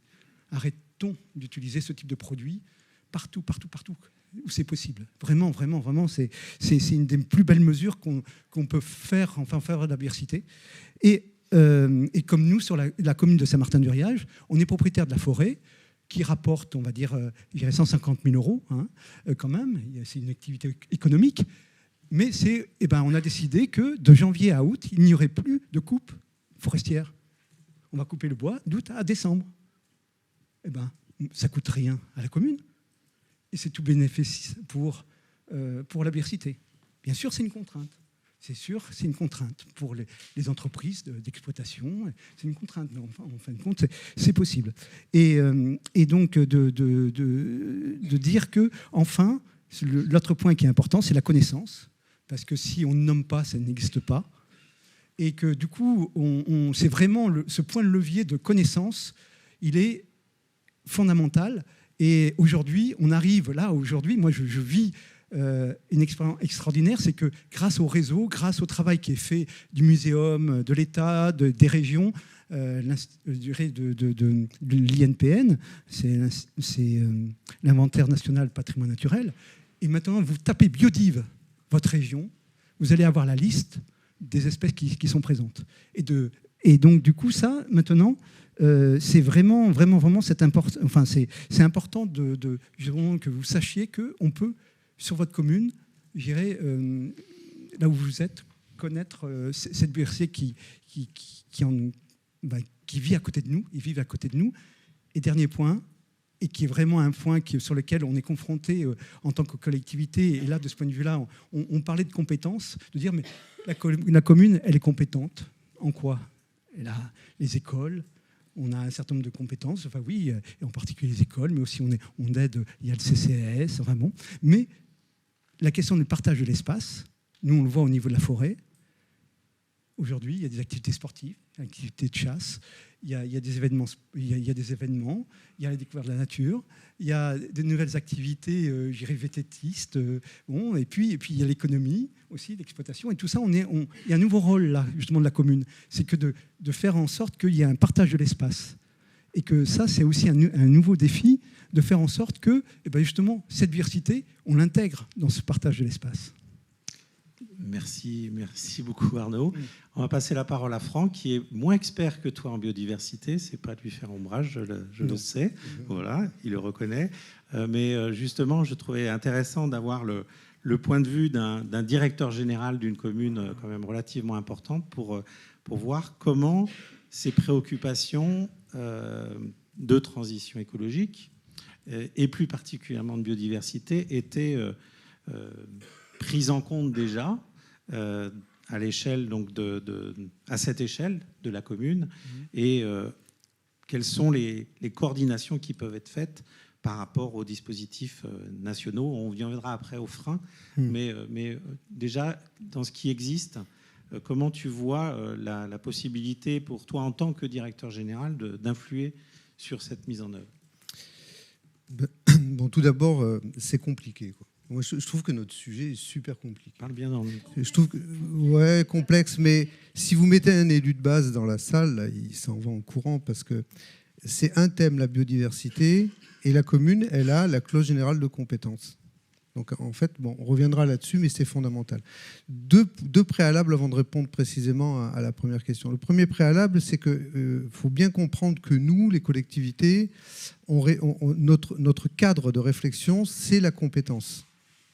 Arrêtons d'utiliser ce type de produit partout où c'est possible. Vraiment, c'est une des plus belles mesures qu'on peut faire, enfin faire de la biodiversité. Et comme nous, sur la commune de Saint-Martin-du-Riage, on est propriétaire de la forêt, qui rapporte, on va dire, 150 000 euros, quand même. C'est une activité économique. Mais on a décidé que de janvier à août, il n'y aurait plus de coupe forestière. On va couper le bois d'août à décembre. Ça ne coûte rien à la commune. Et c'est tout bénéfice pour la biodiversité. Bien sûr, c'est une contrainte. C'est sûr, c'est une contrainte pour les entreprises d'exploitation. C'est une contrainte, mais en fin de compte, c'est possible. Et donc, de dire que, enfin, l'autre point qui est important, c'est la connaissance. Parce que si on ne nomme pas, ça n'existe pas. Et que du coup, c'est vraiment ce point de levier de connaissance, il est fondamental. Et aujourd'hui, on arrive là, aujourd'hui, moi je vis une expérience extraordinaire, c'est que grâce au réseau, grâce au travail qui est fait du muséum, de l'État, des régions, de l'INPN, c'est l'inventaire national patrimoine naturel, et maintenant vous tapez Biodive, votre région, vous allez avoir la liste des espèces qui sont présentes. Et donc, du coup, ça, maintenant, c'est vraiment c'est important que vous sachiez qu'on peut, sur votre commune, là où vous êtes, connaître cette biodiversité qui vit à côté de nous, ils vivent à côté de nous. Et dernier point, et qui est vraiment un point sur lequel on est confronté en tant que collectivité. Et là, de ce point de vue-là, on parlait de compétences, de dire, mais la commune, elle est compétente. En quoi ? Elle a les écoles, on a un certain nombre de compétences, enfin oui, et en particulier les écoles, mais aussi on aide, il y a le CCAS, enfin bon. Mais la question du partage de l'espace, nous on le voit au niveau de la forêt. Aujourd'hui, il y a des activités sportives, des activités de chasse, il y a des événements, il y a la découverte de la nature, il y a des nouvelles activités, vététistes, et puis il y a l'économie aussi, l'exploitation, et tout ça, il y a un nouveau rôle là, justement, de la commune, c'est que de faire en sorte qu'il y ait un partage de l'espace. Et que ça, c'est aussi un nouveau défi, de faire en sorte que, justement, cette diversité, on l'intègre dans ce partage de l'espace. Merci beaucoup Arnaud. On va passer la parole à Franck, qui est moins expert que toi en biodiversité. C'est pas de lui faire ombrage, je le sais. Voilà, il le reconnaît. Mais justement, je trouvais intéressant d'avoir le point de vue d'un directeur général d'une commune quand même relativement importante pour voir comment ces préoccupations de transition écologique et plus particulièrement de biodiversité étaient prises en compte déjà à l'échelle, donc à cette échelle de la commune, et quelles sont les coordinations qui peuvent être faites par rapport aux dispositifs nationaux. On y reviendra après aux freins, mais déjà, dans ce qui existe, Comment tu vois la possibilité pour toi, en tant que directeur général, d'influer sur cette mise en œuvre? Bon, tout d'abord, c'est compliqué, quoi. Moi, je trouve que notre sujet est super compliqué. Parle bien dans le micro. Je trouve que, ouais, complexe, mais si vous mettez un élu de base dans la salle, là, il s'en va en courant parce que c'est un thème, la biodiversité, et la commune, elle a la clause générale de compétences. Donc, en fait, bon, on reviendra là-dessus, mais c'est fondamental. Deux préalables avant de répondre précisément à la première question. Le premier préalable, c'est qu'il faut bien comprendre que nous, les collectivités, notre cadre de réflexion, c'est la compétence.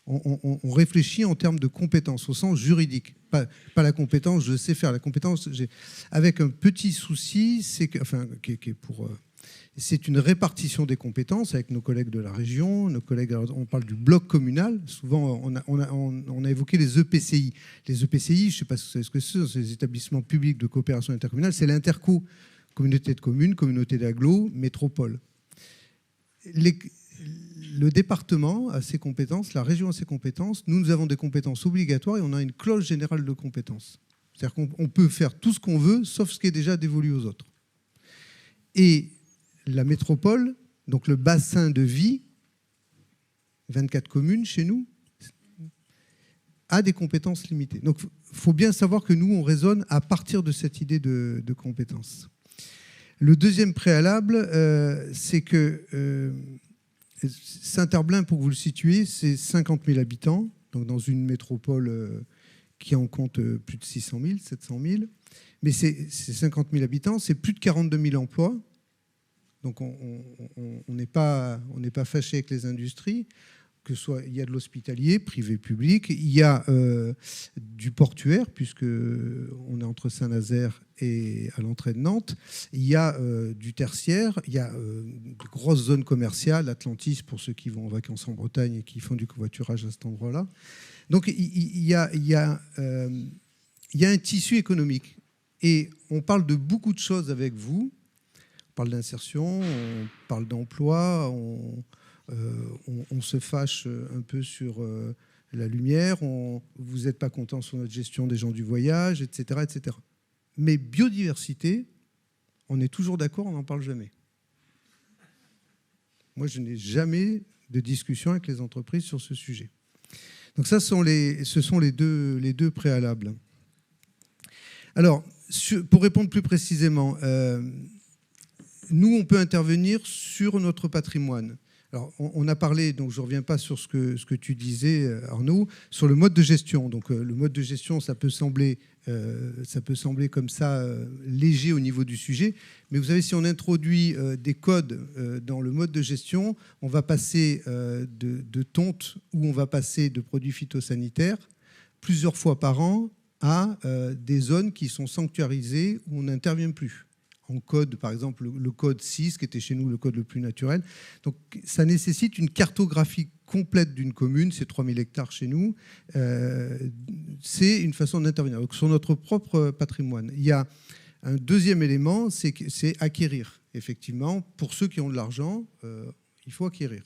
On réfléchit en termes de compétences, au sens juridique. Pas la compétence, je sais faire la compétence. Avec un petit souci, c'est que, enfin, qui est pour... C'est une répartition des compétences avec nos collègues de la région, nos collègues. On parle du bloc communal. Souvent, on a évoqué les EPCI. Les EPCI, je ne sais pas ce que c'est, c'est les établissements publics de coopération intercommunale. C'est l'interco, communauté de communes, communauté d'agglo, métropole. Le département a ses compétences, la région a ses compétences. Nous avons des compétences obligatoires et on a une clause générale de compétences. C'est-à-dire qu'on peut faire tout ce qu'on veut, sauf ce qui est déjà dévolu aux autres. Et la métropole, donc le bassin de vie, 24 communes chez nous, a des compétences limitées. Donc il faut bien savoir que nous, on raisonne à partir de cette idée de compétences. Le deuxième préalable, c'est que Saint-Herblain, pour que vous le situiez, c'est 50 000 habitants, donc dans une métropole qui en compte plus de 600 000, 700 000. Mais c'est 50 000 habitants, c'est plus de 42 000 emplois. Donc on n'est pas fâché avec les industries, que ce soit, il y a de l'hospitalier, privé, public, il y a du portuaire, puisque on est entre Saint-Nazaire et à l'entrée de Nantes, il y a du tertiaire, il y a de grosses zones commerciales, Atlantis pour ceux qui vont en vacances en Bretagne et qui font du covoiturage à cet endroit-là. Donc il y a un tissu économique. Et on parle de beaucoup de choses avec vous. On parle d'insertion, on parle d'emploi, on se fâche un peu sur la lumière, vous n'êtes pas content sur notre gestion des gens du voyage, etc., etc. Mais biodiversité, on est toujours d'accord, on n'en parle jamais. Moi, je n'ai jamais de discussion avec les entreprises sur ce sujet. Donc ça, ce sont les deux préalables. Alors, pour répondre plus précisément, nous, on peut intervenir sur notre patrimoine. Alors, on a parlé, donc je ne reviens pas sur ce que tu disais, Arnaud, sur le mode de gestion. Donc, le mode de gestion, ça peut sembler comme ça léger au niveau du sujet. Mais vous savez, si on introduit des codes dans le mode de gestion, on va passer de tonte ou on va passer de produits phytosanitaires plusieurs fois par an à des zones qui sont sanctuarisées où on n'intervient plus. En code, par exemple, le code 6, qui était chez nous le code le plus naturel. Donc, ça nécessite une cartographie complète d'une commune, c'est 3000 hectares chez nous. C'est une façon d'intervenir. Donc, sur notre propre patrimoine. Il y a un deuxième élément, c'est acquérir. Effectivement, pour ceux qui ont de l'argent, il faut acquérir.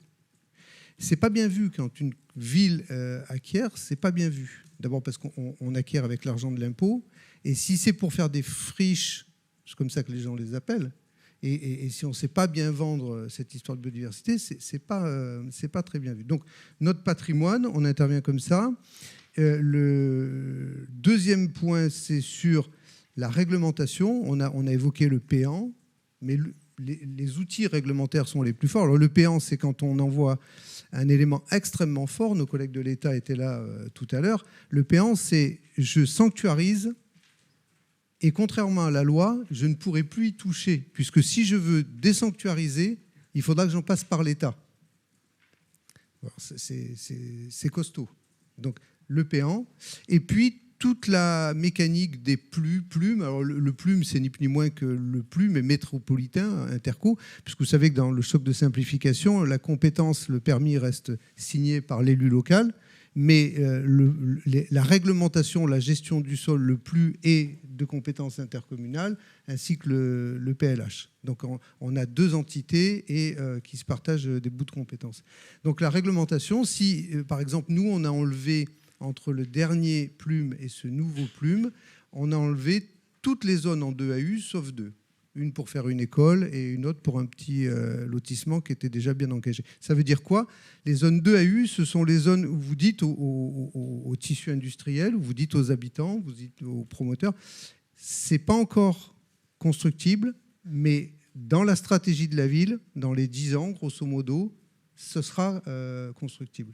C'est pas bien vu quand une ville acquiert, c'est pas bien vu. D'abord parce qu'on acquiert avec l'argent de l'impôt. Et si c'est pour faire des friches, c'est comme ça que les gens les appellent. Et si on ne sait pas bien vendre cette histoire de biodiversité, c'est pas très bien vu. Donc, notre patrimoine, on intervient comme ça. Le deuxième point, c'est sur la réglementation. On a évoqué le PAN, mais les outils réglementaires sont les plus forts. Alors, le PAN, c'est quand on envoie un élément extrêmement fort. Nos collègues de l'État étaient là tout à l'heure. Le PAN, c'est je sanctuarise. Et contrairement à la loi, je ne pourrai plus y toucher, puisque si je veux désanctuariser, il faudra que j'en passe par l'État. C'est costaud. Donc le PAN, et puis toute la mécanique des plumes. Alors le plume, c'est ni plus ni moins que le plume métropolitain, interco, puisque vous savez que dans le choc de simplification, la compétence, le permis reste signé par l'élu local, mais la réglementation, la gestion du sol, le PLU est de compétences intercommunales, ainsi que le PLH. Donc on a deux entités qui se partagent des bouts de compétences. Donc la réglementation, si par exemple nous on a enlevé entre le dernier plume et ce nouveau plume, on a enlevé toutes les zones en 2AU, sauf 2. Une pour faire une école et une autre pour un petit lotissement qui était déjà bien engagé. Ça veut dire quoi? Les zones 2AU, ce sont les zones où vous dites au tissu industriel, où vous dites aux habitants, vous dites aux promoteurs, c'est pas encore constructible, mais dans la stratégie de la ville, dans les 10 ans, grosso modo, ce sera constructible.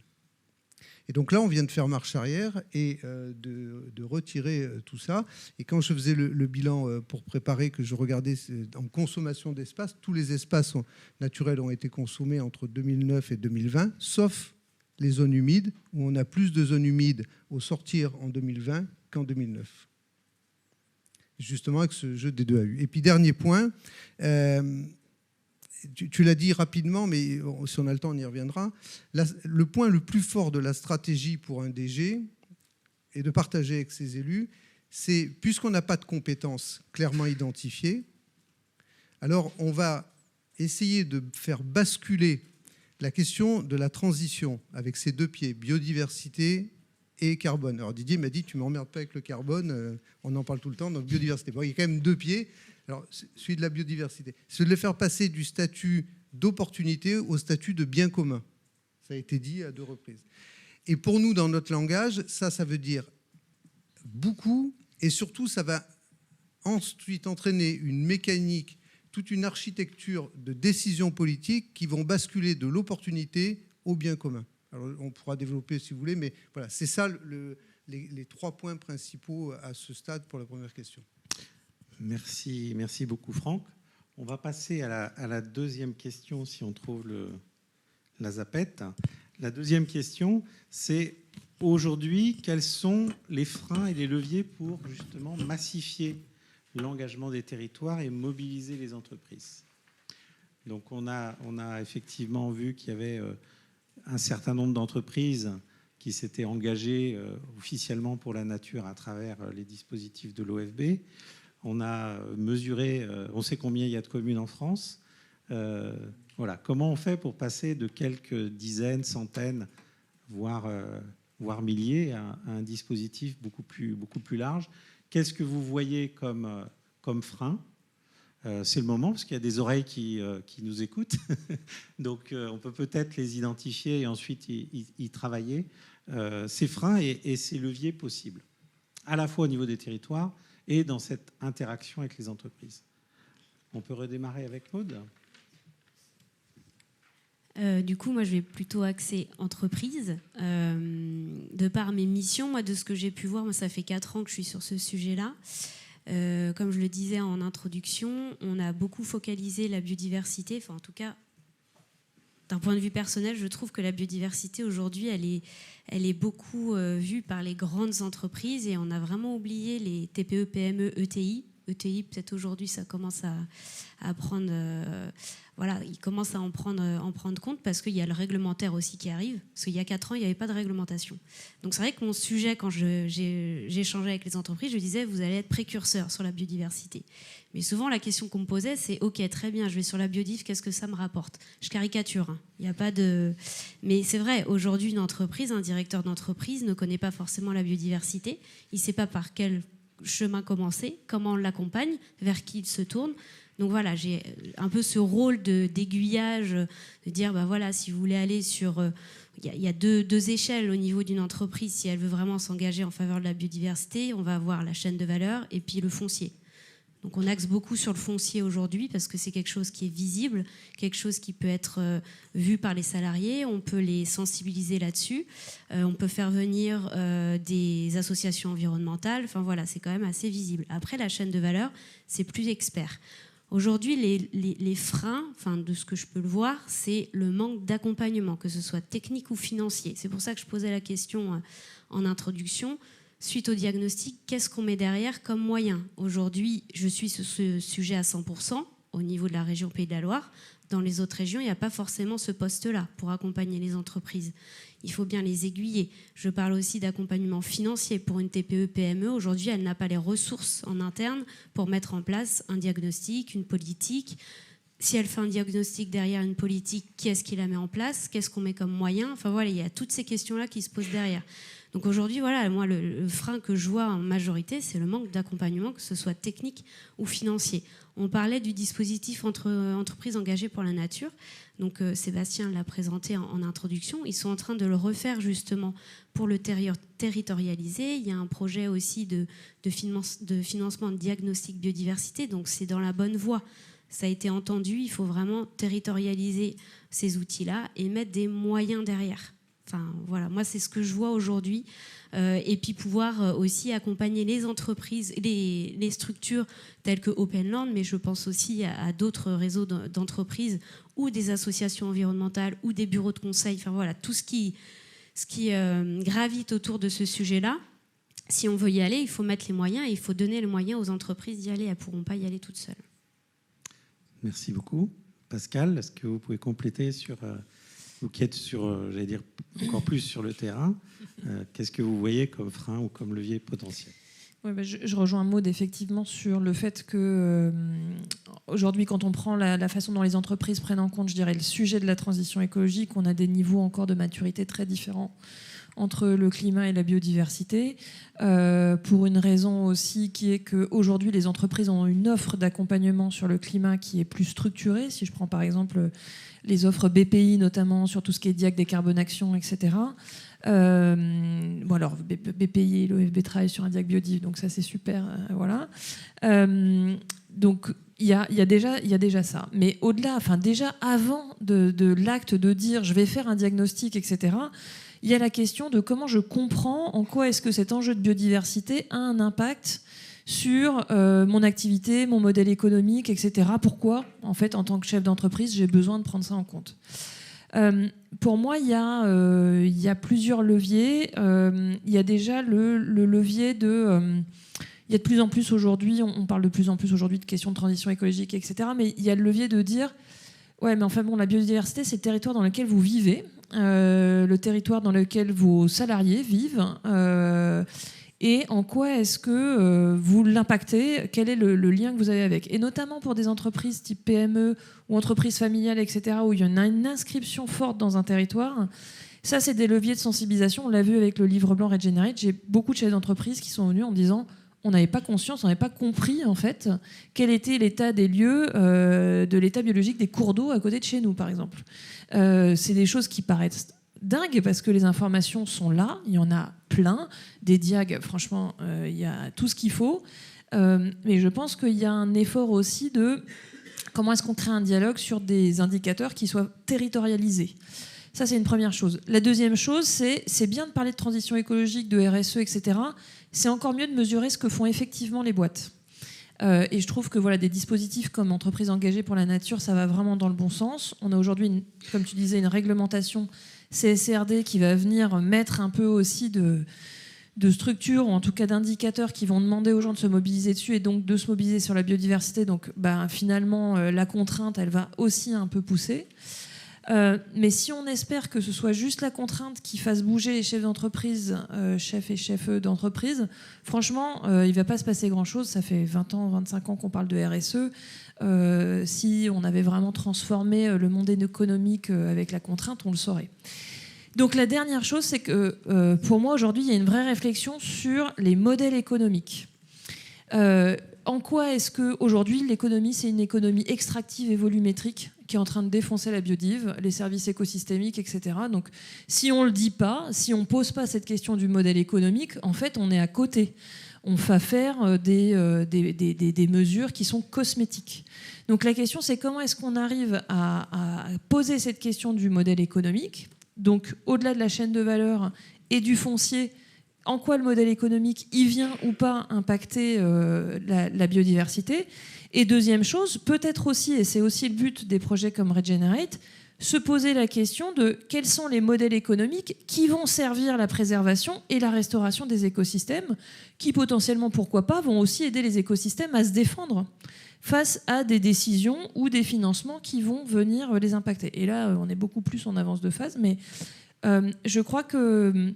Et donc là, on vient de faire marche arrière et de retirer tout ça. Et quand je faisais le bilan pour préparer, que je regardais en consommation d'espace, tous les espaces naturels ont été consommés entre 2009 et 2020, sauf les zones humides, où on a plus de zones humides au sortir en 2020 qu'en 2009. Justement avec ce jeu des 2AU. Et puis dernier point, tu l'as dit rapidement, mais si on a le temps, on y reviendra. Le point le plus fort de la stratégie pour un DG, et de partager avec ses élus, c'est, puisqu'on n'a pas de compétences clairement identifiées, alors on va essayer de faire basculer la question de la transition avec ses deux pieds, biodiversité et carbone. Alors Didier m'a dit, tu ne m'emmerdes pas avec le carbone, on en parle tout le temps, donc biodiversité. Bon, il y a quand même deux pieds. Alors, celui de la biodiversité, c'est de le faire passer du statut d'opportunité au statut de bien commun. Ça a été dit à 2 reprises. Et pour nous, dans notre langage, ça veut dire beaucoup, et surtout, ça va ensuite entraîner une mécanique, toute une architecture de décisions politiques qui vont basculer de l'opportunité au bien commun. Alors, on pourra développer si vous voulez, mais voilà, c'est ça les 3 points principaux à ce stade pour la première question. Merci beaucoup Franck. On va passer à la deuxième question si on trouve la zapette. La deuxième question, c'est aujourd'hui, quels sont les freins et les leviers pour justement massifier l'engagement des territoires et mobiliser les entreprises? Donc on a effectivement vu qu'il y avait un certain nombre d'entreprises qui s'étaient engagées officiellement pour la nature à travers les dispositifs de l'OFB. On a mesuré, on sait combien il y a de communes en France. Voilà. Comment on fait pour passer de quelques dizaines, centaines, voire milliers à un dispositif beaucoup plus large? Qu'est-ce que vous voyez comme frein? C'est le moment, parce qu'il y a des oreilles qui nous écoutent. Donc on peut peut-être les identifier et ensuite y travailler. Ces freins et ces leviers possibles, à la fois au niveau des territoires et dans cette interaction avec les entreprises. On peut redémarrer avec Maud. Du coup, moi, je vais plutôt axer entreprise. De par mes missions, moi, de ce que j'ai pu voir, moi, ça fait 4 ans que je suis sur ce sujet-là. Comme je le disais en introduction, on a beaucoup focalisé la biodiversité. Enfin, en tout cas, d'un point de vue personnel, je trouve que la biodiversité, aujourd'hui, elle est beaucoup vue par les grandes entreprises et on a vraiment oublié les TPE, PME, ETI. ETI, peut-être aujourd'hui, ça commence à prendre... voilà, ils commencent à en prendre compte parce qu'il y a le réglementaire aussi qui arrive. Parce qu'il y a 4 ans, il n'y avait pas de réglementation. Donc c'est vrai que mon sujet, quand j'échangeais avec les entreprises, je disais, vous allez être précurseur sur la biodiversité. Mais souvent, la question qu'on me posait, c'est, OK, très bien, je vais sur la biodiv, qu'est-ce que ça me rapporte? Je caricature, hein. Il n'y a pas de... Mais c'est vrai, aujourd'hui, une entreprise, un directeur d'entreprise ne connaît pas forcément la biodiversité. Il ne sait pas par quel chemin commencer, comment on l'accompagne, vers qui il se tourne. Donc voilà, j'ai un peu ce rôle d'aiguillage, de dire, bah voilà, si vous voulez aller sur... Il y a deux échelles au niveau d'une entreprise. Si elle veut vraiment s'engager en faveur de la biodiversité, on va avoir la chaîne de valeur et puis le foncier. Donc on axe beaucoup sur le foncier aujourd'hui parce que c'est quelque chose qui est visible, quelque chose qui peut être vu par les salariés, on peut les sensibiliser là-dessus, on peut faire venir des associations environnementales, enfin voilà, c'est quand même assez visible. Après, la chaîne de valeur, c'est plus expert. Aujourd'hui, les freins, enfin, de ce que je peux le voir, c'est le manque d'accompagnement, que ce soit technique ou financier. C'est pour ça que je posais la question en introduction. Suite au diagnostic, qu'est-ce qu'on met derrière comme moyen? Aujourd'hui, je suis sur ce sujet à 100% au niveau de la région Pays de la Loire. Dans les autres régions, il n'y a pas forcément ce poste-là pour accompagner les entreprises. Il faut bien les aiguiller. Je parle aussi d'accompagnement financier pour une TPE-PME. Aujourd'hui, elle n'a pas les ressources en interne pour mettre en place un diagnostic, une politique. Si elle fait un diagnostic derrière une politique, qui est-ce qui la met en place? Qu'est-ce qu'on met comme moyen? Enfin voilà, il y a toutes ces questions-là qui se posent derrière. Donc aujourd'hui, voilà, moi, le frein que je vois en majorité, c'est le manque d'accompagnement, que ce soit technique ou financier. On parlait du dispositif entreprises engagées pour la nature. Donc Sébastien l'a présenté en introduction. Ils sont en train de le refaire justement pour le territorialiser. Il y a un projet aussi de financement de diagnostic biodiversité. Donc c'est dans la bonne voie. Ça a été entendu. Il faut vraiment territorialiser ces outils-là et mettre des moyens derrière. Enfin, voilà, moi, c'est ce que je vois aujourd'hui. Et puis pouvoir aussi accompagner les entreprises, les structures telles que Openland, mais je pense aussi à d'autres réseaux d'entreprises ou des associations environnementales ou des bureaux de conseil. Enfin, voilà, tout ce qui gravite autour de ce sujet-là. Si on veut y aller, il faut mettre les moyens et il faut donner les moyens aux entreprises d'y aller. Elles ne pourront pas y aller toutes seules. Merci beaucoup. Pascal, est-ce que vous pouvez compléter sur... vous qui êtes j'allais dire, encore plus sur le terrain, qu'est-ce que vous voyez comme frein ou comme levier potentiel ? Ouais, je rejoins Maud effectivement sur le fait que aujourd'hui, quand on prend la façon dont les entreprises prennent en compte, je dirais, le sujet de la transition écologique, on a des niveaux encore de maturité très différents entre le climat et la biodiversité, pour une raison aussi qui est qu'aujourd'hui, les entreprises ont une offre d'accompagnement sur le climat qui est plus structurée. Si je prends par exemple les offres BPI, notamment sur tout ce qui est DIAC, décarbonation, etc. Bon alors, BPI et l'OFB travaillent sur un DIAC biodiv, donc ça c'est super. Voilà. Donc il y a déjà ça. Mais au-delà, enfin déjà avant de l'acte de dire je vais faire un diagnostic, etc., il y a la question de comment je comprends en quoi est-ce que cet enjeu de biodiversité a un impact sur mon activité, mon modèle économique, etc. Pourquoi, en fait, en tant que chef d'entreprise, j'ai besoin de prendre ça en compte. Pour moi, il y a plusieurs leviers. Il y a déjà le levier de... il y a de plus en plus aujourd'hui, on parle de plus en plus aujourd'hui de questions de transition écologique, etc. Mais il y a le levier de dire, ouais, mais enfin bon, la biodiversité, c'est le territoire dans lequel vous vivez, le territoire dans lequel vos salariés vivent, et en quoi est-ce que vous l'impactez, quel est le lien que vous avez avec. Et notamment pour des entreprises type PME ou entreprises familiales, etc., où il y en a une inscription forte dans un territoire, ça, c'est des leviers de sensibilisation. On l'a vu avec le livre blanc Regenerate. J'ai beaucoup de chefs d'entreprise qui sont venus en me disant on n'avait pas conscience, on n'avait pas compris, en fait, quel était l'état des lieux de l'état biologique des cours d'eau à côté de chez nous, par exemple. C'est des choses qui paraissent dingue parce que les informations sont là, il y en a plein, des diags, franchement, il y a tout ce qu'il faut, mais je pense qu'il y a un effort aussi de comment est-ce qu'on crée un dialogue sur des indicateurs qui soient territorialisés. Ça, c'est une première chose. La deuxième chose, c'est bien de parler de transition écologique, de RSE, etc. C'est encore mieux de mesurer ce que font effectivement les boîtes. Et je trouve que voilà, des dispositifs comme Entreprises engagées pour la nature, ça va vraiment dans le bon sens. On a aujourd'hui, comme tu disais, une réglementation CSRD qui va venir mettre un peu aussi de structures, ou en tout cas d'indicateurs qui vont demander aux gens de se mobiliser dessus et donc de se mobiliser sur la biodiversité. Donc finalement, la contrainte, elle va aussi un peu pousser. Mais si on espère que ce soit juste la contrainte qui fasse bouger les chefs d'entreprise, chefs et chefs d'entreprise, franchement, il ne va pas se passer grand-chose. Ça fait 20 ans, 25 ans qu'on parle de RSE. Si on avait vraiment transformé le monde économique avec la contrainte, on le saurait. Donc la dernière chose, c'est que pour moi, aujourd'hui, il y a une vraie réflexion sur les modèles économiques. En quoi est-ce qu'aujourd'hui, l'économie, c'est une économie extractive et volumétrique qui est en train de défoncer la biodive, les services écosystémiques, etc. Donc, si on ne le dit pas, si on ne pose pas cette question du modèle économique, en fait, on est à côté. On va faire des mesures qui sont cosmétiques. Donc, la question, c'est comment est-ce qu'on arrive à poser cette question du modèle économique, donc au-delà de la chaîne de valeur et du foncier, en quoi le modèle économique y vient ou pas impacter la biodiversité. Et deuxième chose, peut-être aussi, et c'est aussi le but des projets comme Regenerate, se poser la question de quels sont les modèles économiques qui vont servir la préservation et la restauration des écosystèmes, qui potentiellement, pourquoi pas, vont aussi aider les écosystèmes à se défendre face à des décisions ou des financements qui vont venir les impacter. Et là, on est beaucoup plus en avance de phase, mais je crois que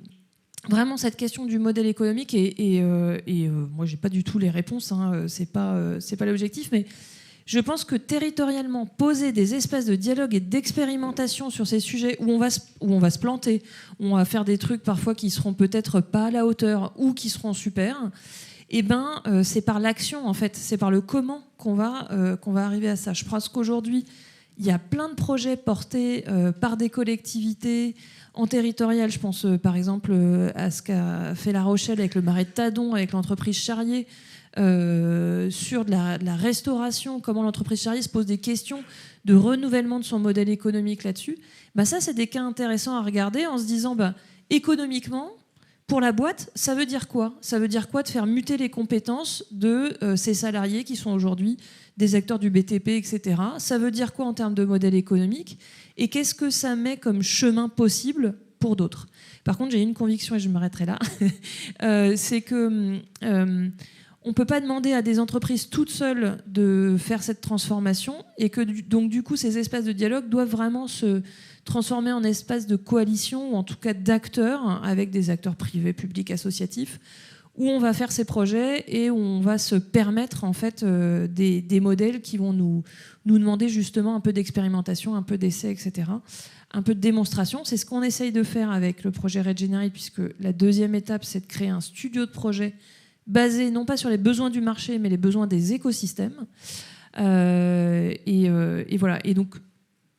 vraiment cette question du modèle économique, et moi j'ai pas du tout les réponses, hein, c'est pas l'objectif, mais Je pense que territorialement, poser des espaces de dialogue et d'expérimentation sur ces sujets où on va se planter, où on va faire des trucs parfois qui seront peut-être pas à la hauteur ou qui seront super, c'est par l'action, en fait. C'est par le comment qu'on va arriver à ça. Je pense qu'aujourd'hui, il y a plein de projets portés par des collectivités en territorial. Je pense par exemple à ce qu'a fait La Rochelle avec le marais de Tadon, avec l'entreprise Charrier, sur de la restauration, comment l'entreprise Charrier se pose des questions de renouvellement de son modèle économique là-dessus. Ça, c'est des cas intéressants à regarder en se disant, économiquement, pour la boîte, ça veut dire quoi ? Ça veut dire quoi de faire muter les compétences de ces salariés qui sont aujourd'hui des acteurs du BTP, etc. Ça veut dire quoi en termes de modèle économique ? Et qu'est-ce que ça met comme chemin possible pour d'autres ? Par contre, j'ai une conviction, et je m'arrêterai là, c'est que on ne peut pas demander à des entreprises toutes seules de faire cette transformation, et que donc du coup, ces espaces de dialogue doivent vraiment se transformer en espaces de coalition, ou en tout cas d'acteurs, avec des acteurs privés, publics, associatifs, où on va faire ces projets et où on va se permettre en fait des modèles qui vont nous demander justement un peu d'expérimentation, un peu d'essai, etc. Un peu de démonstration. C'est ce qu'on essaye de faire avec le projet Regenerate, puisque la deuxième étape, c'est de créer un studio de projet basé non pas sur les besoins du marché, mais les besoins des écosystèmes. Et voilà. Et donc,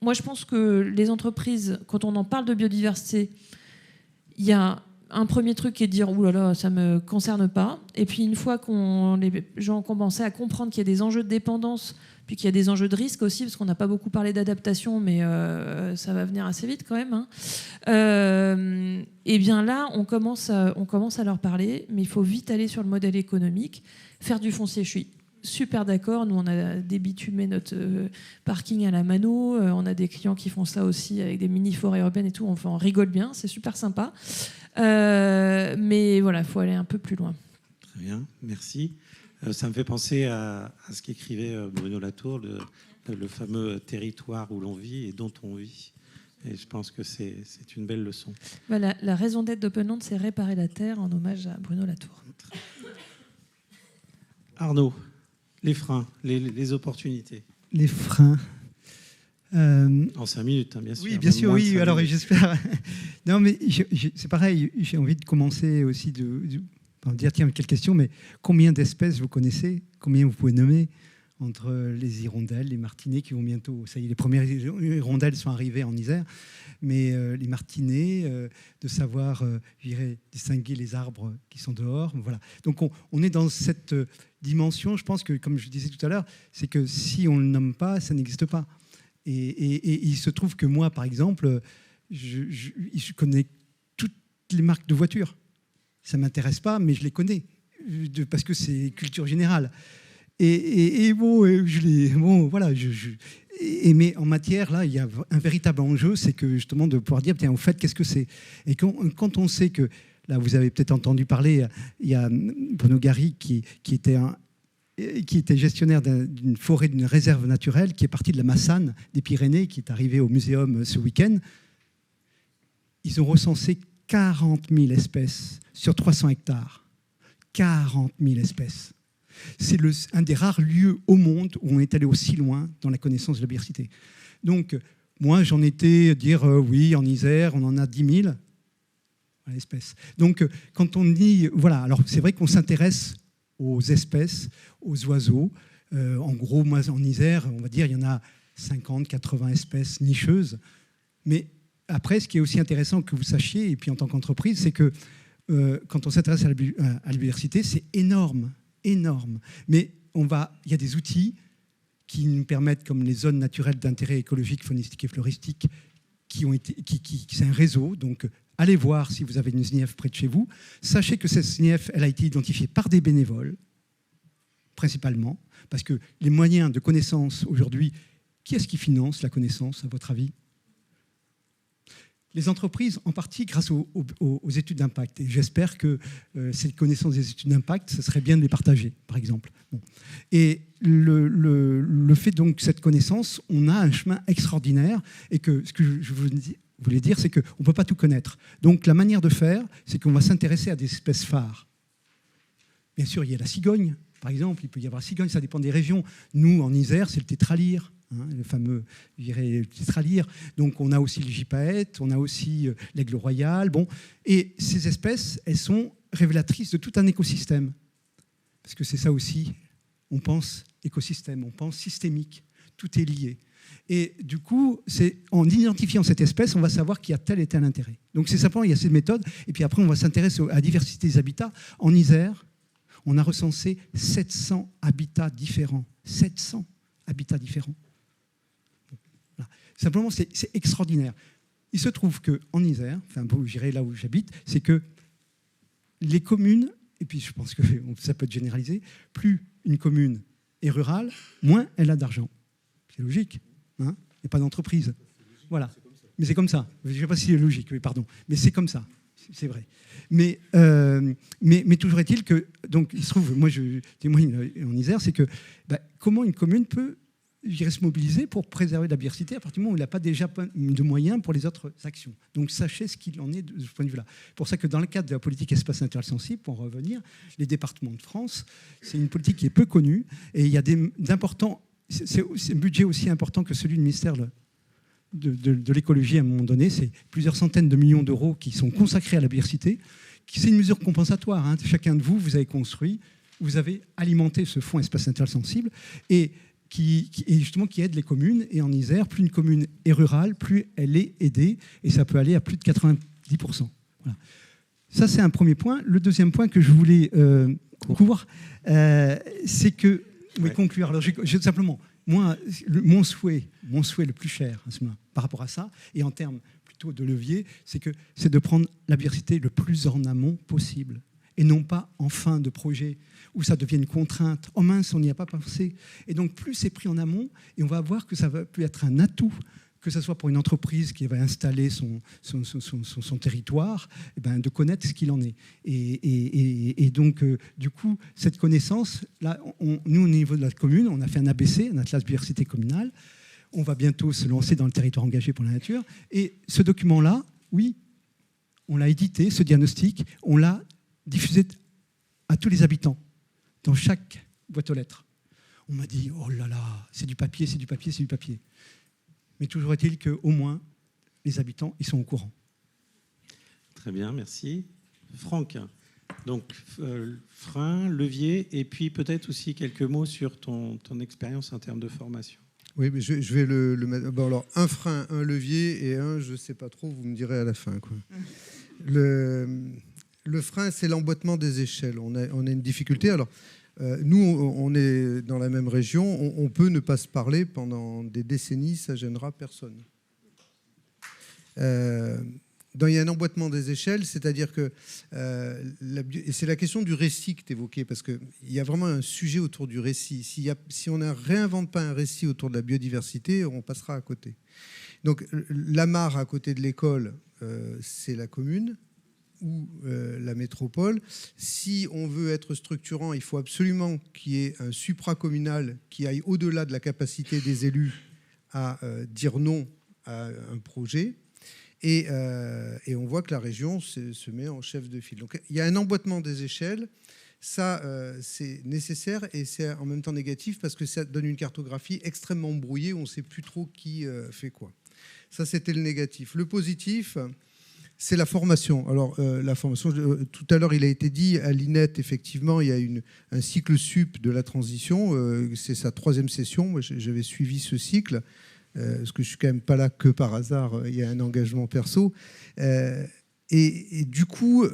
moi, je pense que les entreprises, quand on en parle de biodiversité, il y a un premier truc qui est de dire « Ouh là là, ça ne me concerne pas ». Et puis, une fois les gens ont commencé à comprendre qu'il y a des enjeux de dépendance, puis qu'il y a des enjeux de risque aussi, parce qu'on n'a pas beaucoup parlé d'adaptation, mais ça va venir assez vite quand même. Et bien là, on commence à leur parler, mais il faut vite aller sur le modèle économique, faire du foncier. Je suis super d'accord. Nous, on a débitumé notre parking à la mano. On a des clients qui font ça aussi avec des mini-forêts urbaines et tout. Enfin, on rigole bien, c'est super sympa. Mais voilà, il faut aller un peu plus loin. Très bien, merci. Ça me fait penser à ce qu'écrivait Bruno Latour, le fameux territoire où l'on vit et dont on vit. Et je pense que c'est une belle leçon. La raison d'être d'Open Land, c'est réparer la terre, en hommage à Bruno Latour. Arnaud, les freins, les opportunités. Les freins. En 5 minutes, hein, bien sûr. Oui, bien sûr, oui. Alors, j'espère. Non, mais c'est pareil. J'ai envie de commencer aussi dire, tiens, quelle question, mais combien d'espèces vous connaissez ? Combien vous pouvez nommer ? Entre les hirondelles, les martinets qui vont bientôt... Ça y est, les premières hirondelles sont arrivées en Isère, mais les martinets, de savoir distinguer les arbres qui sont dehors. Voilà. Donc on est dans cette dimension, je pense que, comme je disais tout à l'heure, c'est que si on ne le nomme pas, ça n'existe pas. Et il se trouve que moi, par exemple, je connais toutes les marques de voitures. Ça ne m'intéresse pas, mais je les connais, parce que c'est culture générale. Mais en matière, là, il y a un véritable enjeu, c'est que justement de pouvoir dire, tiens, au fait, qu'est-ce que c'est ? Et quand on sait que, là, vous avez peut-être entendu parler, il y a Bruno Gary qui était gestionnaire d'une forêt, d'une réserve naturelle, qui est parti de la Massane, des Pyrénées, qui est arrivé au muséum ce week-end. Ils ont recensé 40 000 espèces sur 300 hectares. 40 000 espèces. C'est un des rares lieux au monde où on est allé aussi loin dans la connaissance de la biodiversité. Donc, moi, j'en étais dire, oui, en Isère, on en a 10 000 espèces. Donc, quand on dit, voilà, alors c'est vrai qu'on s'intéresse aux espèces, aux oiseaux. En gros, moi, en Isère, on va dire, il y en a 50, 80 espèces nicheuses. Mais après, ce qui est aussi intéressant que vous sachiez, et puis en tant qu'entreprise, c'est que quand on s'intéresse à la biodiversité, c'est énorme. Mais il y a des outils qui nous permettent, comme les zones naturelles d'intérêt écologique, faunistique et floristique, c'est un réseau. Donc, allez voir si vous avez une SNIEF près de chez vous. Sachez que cette SNIEF, elle a été identifiée par des bénévoles, principalement, parce que les moyens de connaissance aujourd'hui, qui est-ce qui finance la connaissance, à votre avis ? Les entreprises, en partie grâce aux études d'impact. Et j'espère que cette connaissance des études d'impact, ce serait bien de les partager, par exemple. Bon. Et le fait donc cette connaissance, on a un chemin extraordinaire. Et que ce que je voulais dire, c'est qu'on ne peut pas tout connaître. Donc la manière de faire, c'est qu'on va s'intéresser à des espèces phares. Bien sûr, il y a la cigogne, par exemple, il peut y avoir cigogne, ça dépend des régions. Nous, en Isère, c'est le tétralyre, le fameux, je dirais, tétralyre. Donc on a aussi le gypaète, on a aussi l'aigle royal. Bon. Et ces espèces, elles sont révélatrices de tout un écosystème. Parce que c'est ça aussi, on pense écosystème, on pense systémique, tout est lié. Et du coup, c'est en identifiant cette espèce, on va savoir qu'il y a tel et tel intérêt. Donc c'est simplement, il y a cette méthode, et puis après on va s'intéresser à la diversité des habitats. En Isère, on a recensé 700 habitats différents. 700 habitats différents. Voilà. Simplement, c'est extraordinaire. Il se trouve qu'en Isère, enfin, bon, j'irai là où j'habite, c'est que les communes, et puis je pense que ça peut être généralisé, plus une commune est rurale, moins elle a d'argent. C'est logique. Il n'y a pas d'entreprise. Voilà. Mais c'est comme ça. Je ne sais pas si c'est logique, oui, pardon. Mais c'est comme ça. C'est vrai. Mais toujours est-il que, donc, il se trouve, moi je témoigne en Isère, c'est que comment une commune peut se mobiliser pour préserver la biodiversité à partir du moment où il n'a pas déjà de moyens pour les autres actions. Donc sachez ce qu'il en est de ce point de vue-là. C'est pour ça que dans le cadre de la politique espace naturel sensible, pour en revenir, les départements de France, c'est une politique qui est peu connue et il y a d'importants. C'est un budget aussi important que celui du ministère de l'écologie à un moment donné. C'est plusieurs centaines de millions d'euros qui sont consacrés à la biodiversité. C'est une mesure compensatoire. Chacun de vous, vous avez construit, vous avez alimenté ce fonds espace naturel sensible et qui aide les communes. Et en Isère, plus une commune est rurale, plus elle est aidée. Et ça peut aller à plus de 90%. Voilà. Ça, c'est un premier point. Le deuxième point que je voulais couvrir, c'est que... Oui, conclure. Alors, simplement, moi, mon souhait le plus cher à ce moment, par rapport à ça, et en termes plutôt de levier, c'est de prendre la biodiversité le plus en amont possible, et non pas en fin de projet, où ça devient une contrainte. Oh mince, on n'y a pas pensé. Et donc, plus c'est pris en amont, et on va voir que ça va peut être un atout, que ce soit pour une entreprise qui va installer son territoire, de connaître ce qu'il en est. Et donc, du coup, cette connaissance, là, nous, au niveau de la commune, on a fait un ABC, un atlas biodiversité communale. On va bientôt se lancer dans le territoire engagé pour la nature. Et ce document-là, oui, on l'a édité, ce diagnostic, on l'a diffusé à tous les habitants, dans chaque boîte aux lettres. On m'a dit, oh là là, c'est du papier, c'est du papier, c'est du papier. Mais toujours est-il qu'au moins, les habitants, ils sont au courant. Très bien, merci. Franck, donc frein, levier, et puis peut-être aussi quelques mots sur ton expérience en termes de formation. Oui, mais je vais le mettre. Bon, alors, un frein, un levier, et je ne sais pas trop, vous me direz à la fin, quoi. Le frein, c'est l'emboîtement des échelles. On a une difficulté. Alors, nous, on est dans la même région, on peut ne pas se parler pendant des décennies, ça ne gênera personne. Il y a un emboîtement des échelles, c'est-à-dire que et c'est la question du récit que tu évoquais, parce qu'il y a vraiment un sujet autour du récit. Si on ne réinvente pas un récit autour de la biodiversité, on passera à côté. Donc, la mare à côté de l'école, c'est la commune ou la métropole. Si on veut être structurant, il faut absolument qu'il y ait un supracommunal qui aille au-delà de la capacité des élus à dire non à un projet. Et on voit que la région se met en chef de file. Donc il y a un emboîtement des échelles. Ça, c'est nécessaire et c'est en même temps négatif parce que ça donne une cartographie extrêmement brouillée où on ne sait plus trop qui fait quoi. Ça, c'était le négatif. Le positif, c'est la formation. Alors, la formation, tout à l'heure, il a été dit, à l'INET, effectivement, il y a un cycle sup de la transition. C'est sa 3e session. Moi, j'avais suivi ce cycle, parce que je ne suis quand même pas là que par hasard. Il y a un engagement perso. Et du coup,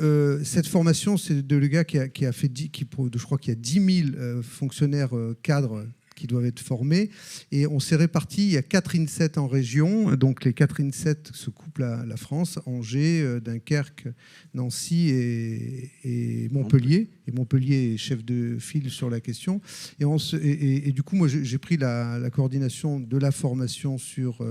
cette formation, c'est le gars qui a fait, je crois qu'il y a 10 000 fonctionnaires cadres qui doivent être formés. Et on s'est répartis, il y a 4 INSET en région. Donc les 4 INSET se coupent la France, Angers, Dunkerque, Nancy et Montpellier. Et Montpellier est chef de file sur la question. Et du coup, moi, j'ai pris la coordination de la formation sur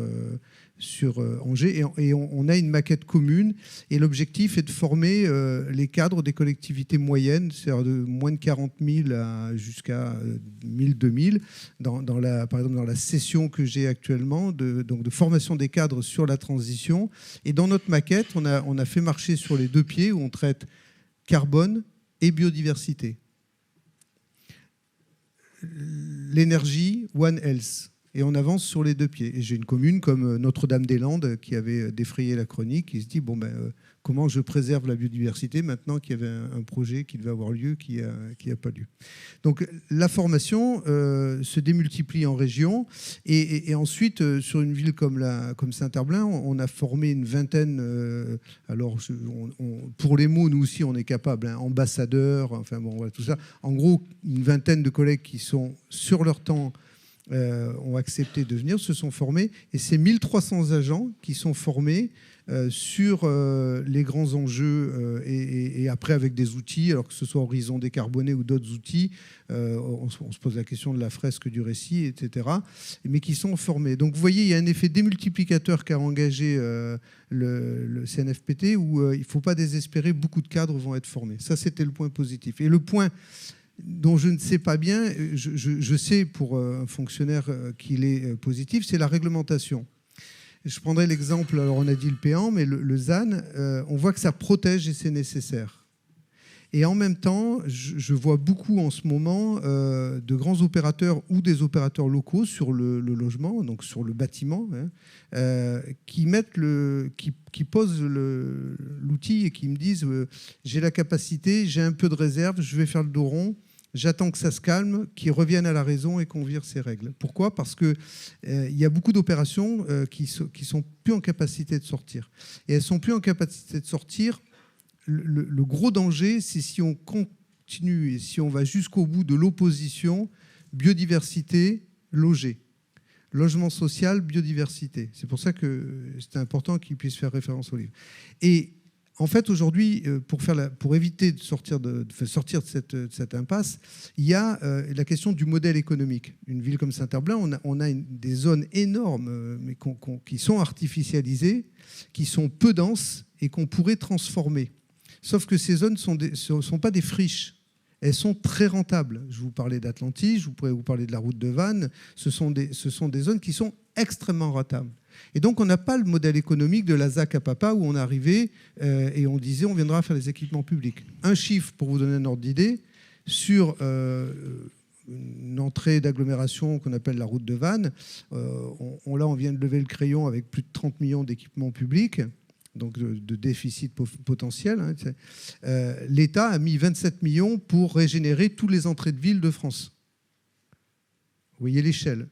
Angers. Et on a une maquette commune. Et l'objectif est de former les cadres des collectivités moyennes, c'est-à-dire de moins de 40 000 jusqu'à 1 000, 2 000, par exemple dans la session que j'ai actuellement, de formation des cadres sur la transition. Et dans notre maquette, on a fait marcher sur les 2 pieds où on traite carbone et biodiversité. l'énergie, One Health. Et on avance sur les deux pieds. Et j'ai une commune comme Notre-Dame-des-Landes qui avait défrayé la chronique, qui se dit, comment je préserve la biodiversité maintenant qu'il y avait un projet qui devait avoir lieu, qui n'a pas lieu. Donc la formation se démultiplie en région. Et ensuite, sur une ville comme Saint-Herblain, on a formé une vingtaine, pour les mots, nous aussi, on est capable, ambassadeurs, enfin bon, voilà, tout ça. En gros, une vingtaine de collègues qui sont sur leur temps, ont accepté de venir, se sont formés, et c'est 1300 agents qui sont formés sur les grands enjeux et après avec des outils, alors que ce soit Horizon décarboné ou d'autres outils, on se pose la question de la fresque du récit, etc., mais qui sont formés. Donc vous voyez, il y a un effet démultiplicateur qu'a engagé le CNFPT où il ne faut pas désespérer, beaucoup de cadres vont être formés. Ça, c'était le point positif. Et le point dont je ne sais pas bien, je sais pour un fonctionnaire qu'il est positif, c'est la réglementation. Je prendrai l'exemple, alors on a dit le PAN, mais le ZAN, on voit que ça protège et c'est nécessaire. Et en même temps, je vois beaucoup en ce moment de grands opérateurs ou des opérateurs locaux sur le logement, donc sur le bâtiment, qui posent l'outil et qui me disent j'ai la capacité, j'ai un peu de réserve, je vais faire le dos rond. J'attends que ça se calme, qu'ils reviennent à la raison et qu'on vire ces règles. Pourquoi ? Parce qu'il y a beaucoup d'opérations qui sont plus en capacité de sortir. Et elles sont plus en capacité de sortir. Le gros danger, c'est si on continue et si on va jusqu'au bout de l'opposition biodiversité, logé. Logement social, biodiversité. C'est pour ça que c'est important qu'ils puissent faire référence au livre. Et en fait, aujourd'hui, pour éviter de sortir de cette impasse, il y a la question du modèle économique. Une ville comme Saint-Herblain, on a des zones énormes mais qui sont artificialisées, qui sont peu denses et qu'on pourrait transformer. Sauf que ces zones ne sont pas des friches. Elles sont très rentables. Je vous parlais d'Atlantis, je pourrais vous parler de la route de Vannes. Ce sont des zones qui sont extrêmement rentables. Et donc, on n'a pas le modèle économique de la ZAC à papa où on arrivait et on disait on viendra faire les équipements publics. Un chiffre pour vous donner un ordre d'idée, sur une entrée d'agglomération qu'on appelle la route de Vannes, on vient de lever le crayon avec plus de 30 millions d'équipements publics, donc de déficit potentiel. L'État a mis 27 millions pour régénérer toutes les entrées de ville de France. Vous voyez l'échelle.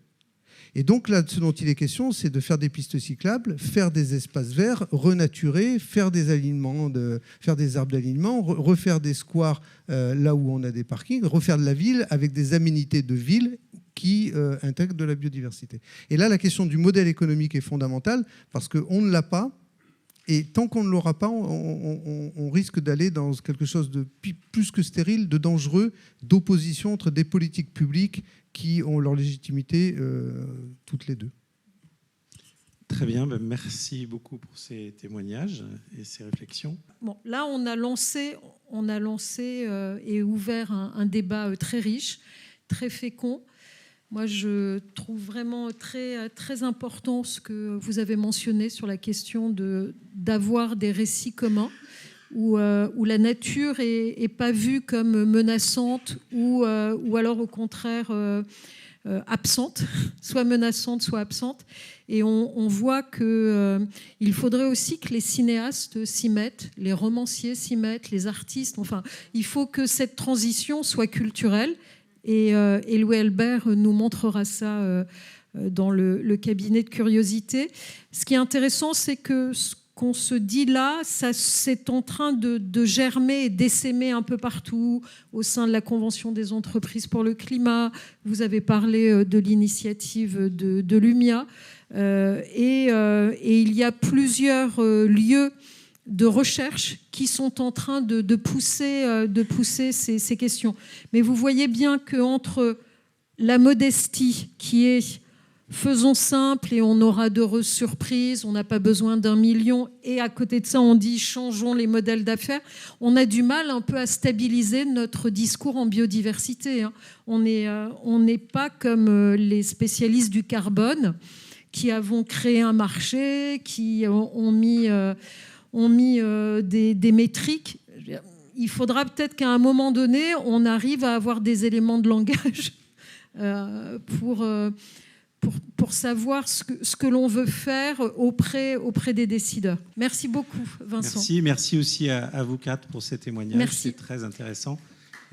Et donc là, ce dont il est question, c'est de faire des pistes cyclables, faire des espaces verts, renaturer, faire des alignements, faire des arbres d'alignement, refaire des squares là où on a des parkings, refaire de la ville avec des aménités de ville qui intègrent de la biodiversité. Et là, la question du modèle économique est fondamentale parce qu'on ne l'a pas. Et tant qu'on ne l'aura pas, on risque d'aller dans quelque chose de plus que stérile, de dangereux, d'opposition entre des politiques publiques qui ont leur légitimité toutes les deux. Très bien, merci beaucoup pour ces témoignages et ces réflexions. Bon, là, on a lancé et ouvert un débat très riche, très fécond. Moi, je trouve vraiment très, très important ce que vous avez mentionné sur la question d'avoir des récits communs où la nature n'est pas vue comme menaçante ou alors au contraire absente, soit menaçante, soit absente. Et on voit qu'il faudrait aussi que les cinéastes s'y mettent, les romanciers s'y mettent, les artistes. Enfin, il faut que cette transition soit culturelle. Et Louis Albert nous montrera ça dans le cabinet de curiosité. Ce qui est intéressant, c'est que ce qu'on se dit là, c'est en train de germer et d'essaimer un peu partout au sein de la Convention des entreprises pour le climat. Vous avez parlé de l'initiative de l'UMIA. Et il y a plusieurs lieux de recherche qui sont en train de pousser ces questions. Mais vous voyez bien qu'entre la modestie qui est faisons simple et on aura d'heureuses surprises, on n'a pas besoin d'1 million, et à côté de ça on dit changeons les modèles d'affaires, on a du mal un peu à stabiliser notre discours en biodiversité. On n'est pas comme les spécialistes du carbone qui avons créé un marché, qui ont mis des métriques. Il faudra peut-être qu'à un moment donné, on arrive à avoir des éléments de langage pour savoir ce que l'on veut faire auprès des décideurs. Merci beaucoup, Vincent. Merci aussi à vous quatre pour ces témoignages. Merci. C'est très intéressant.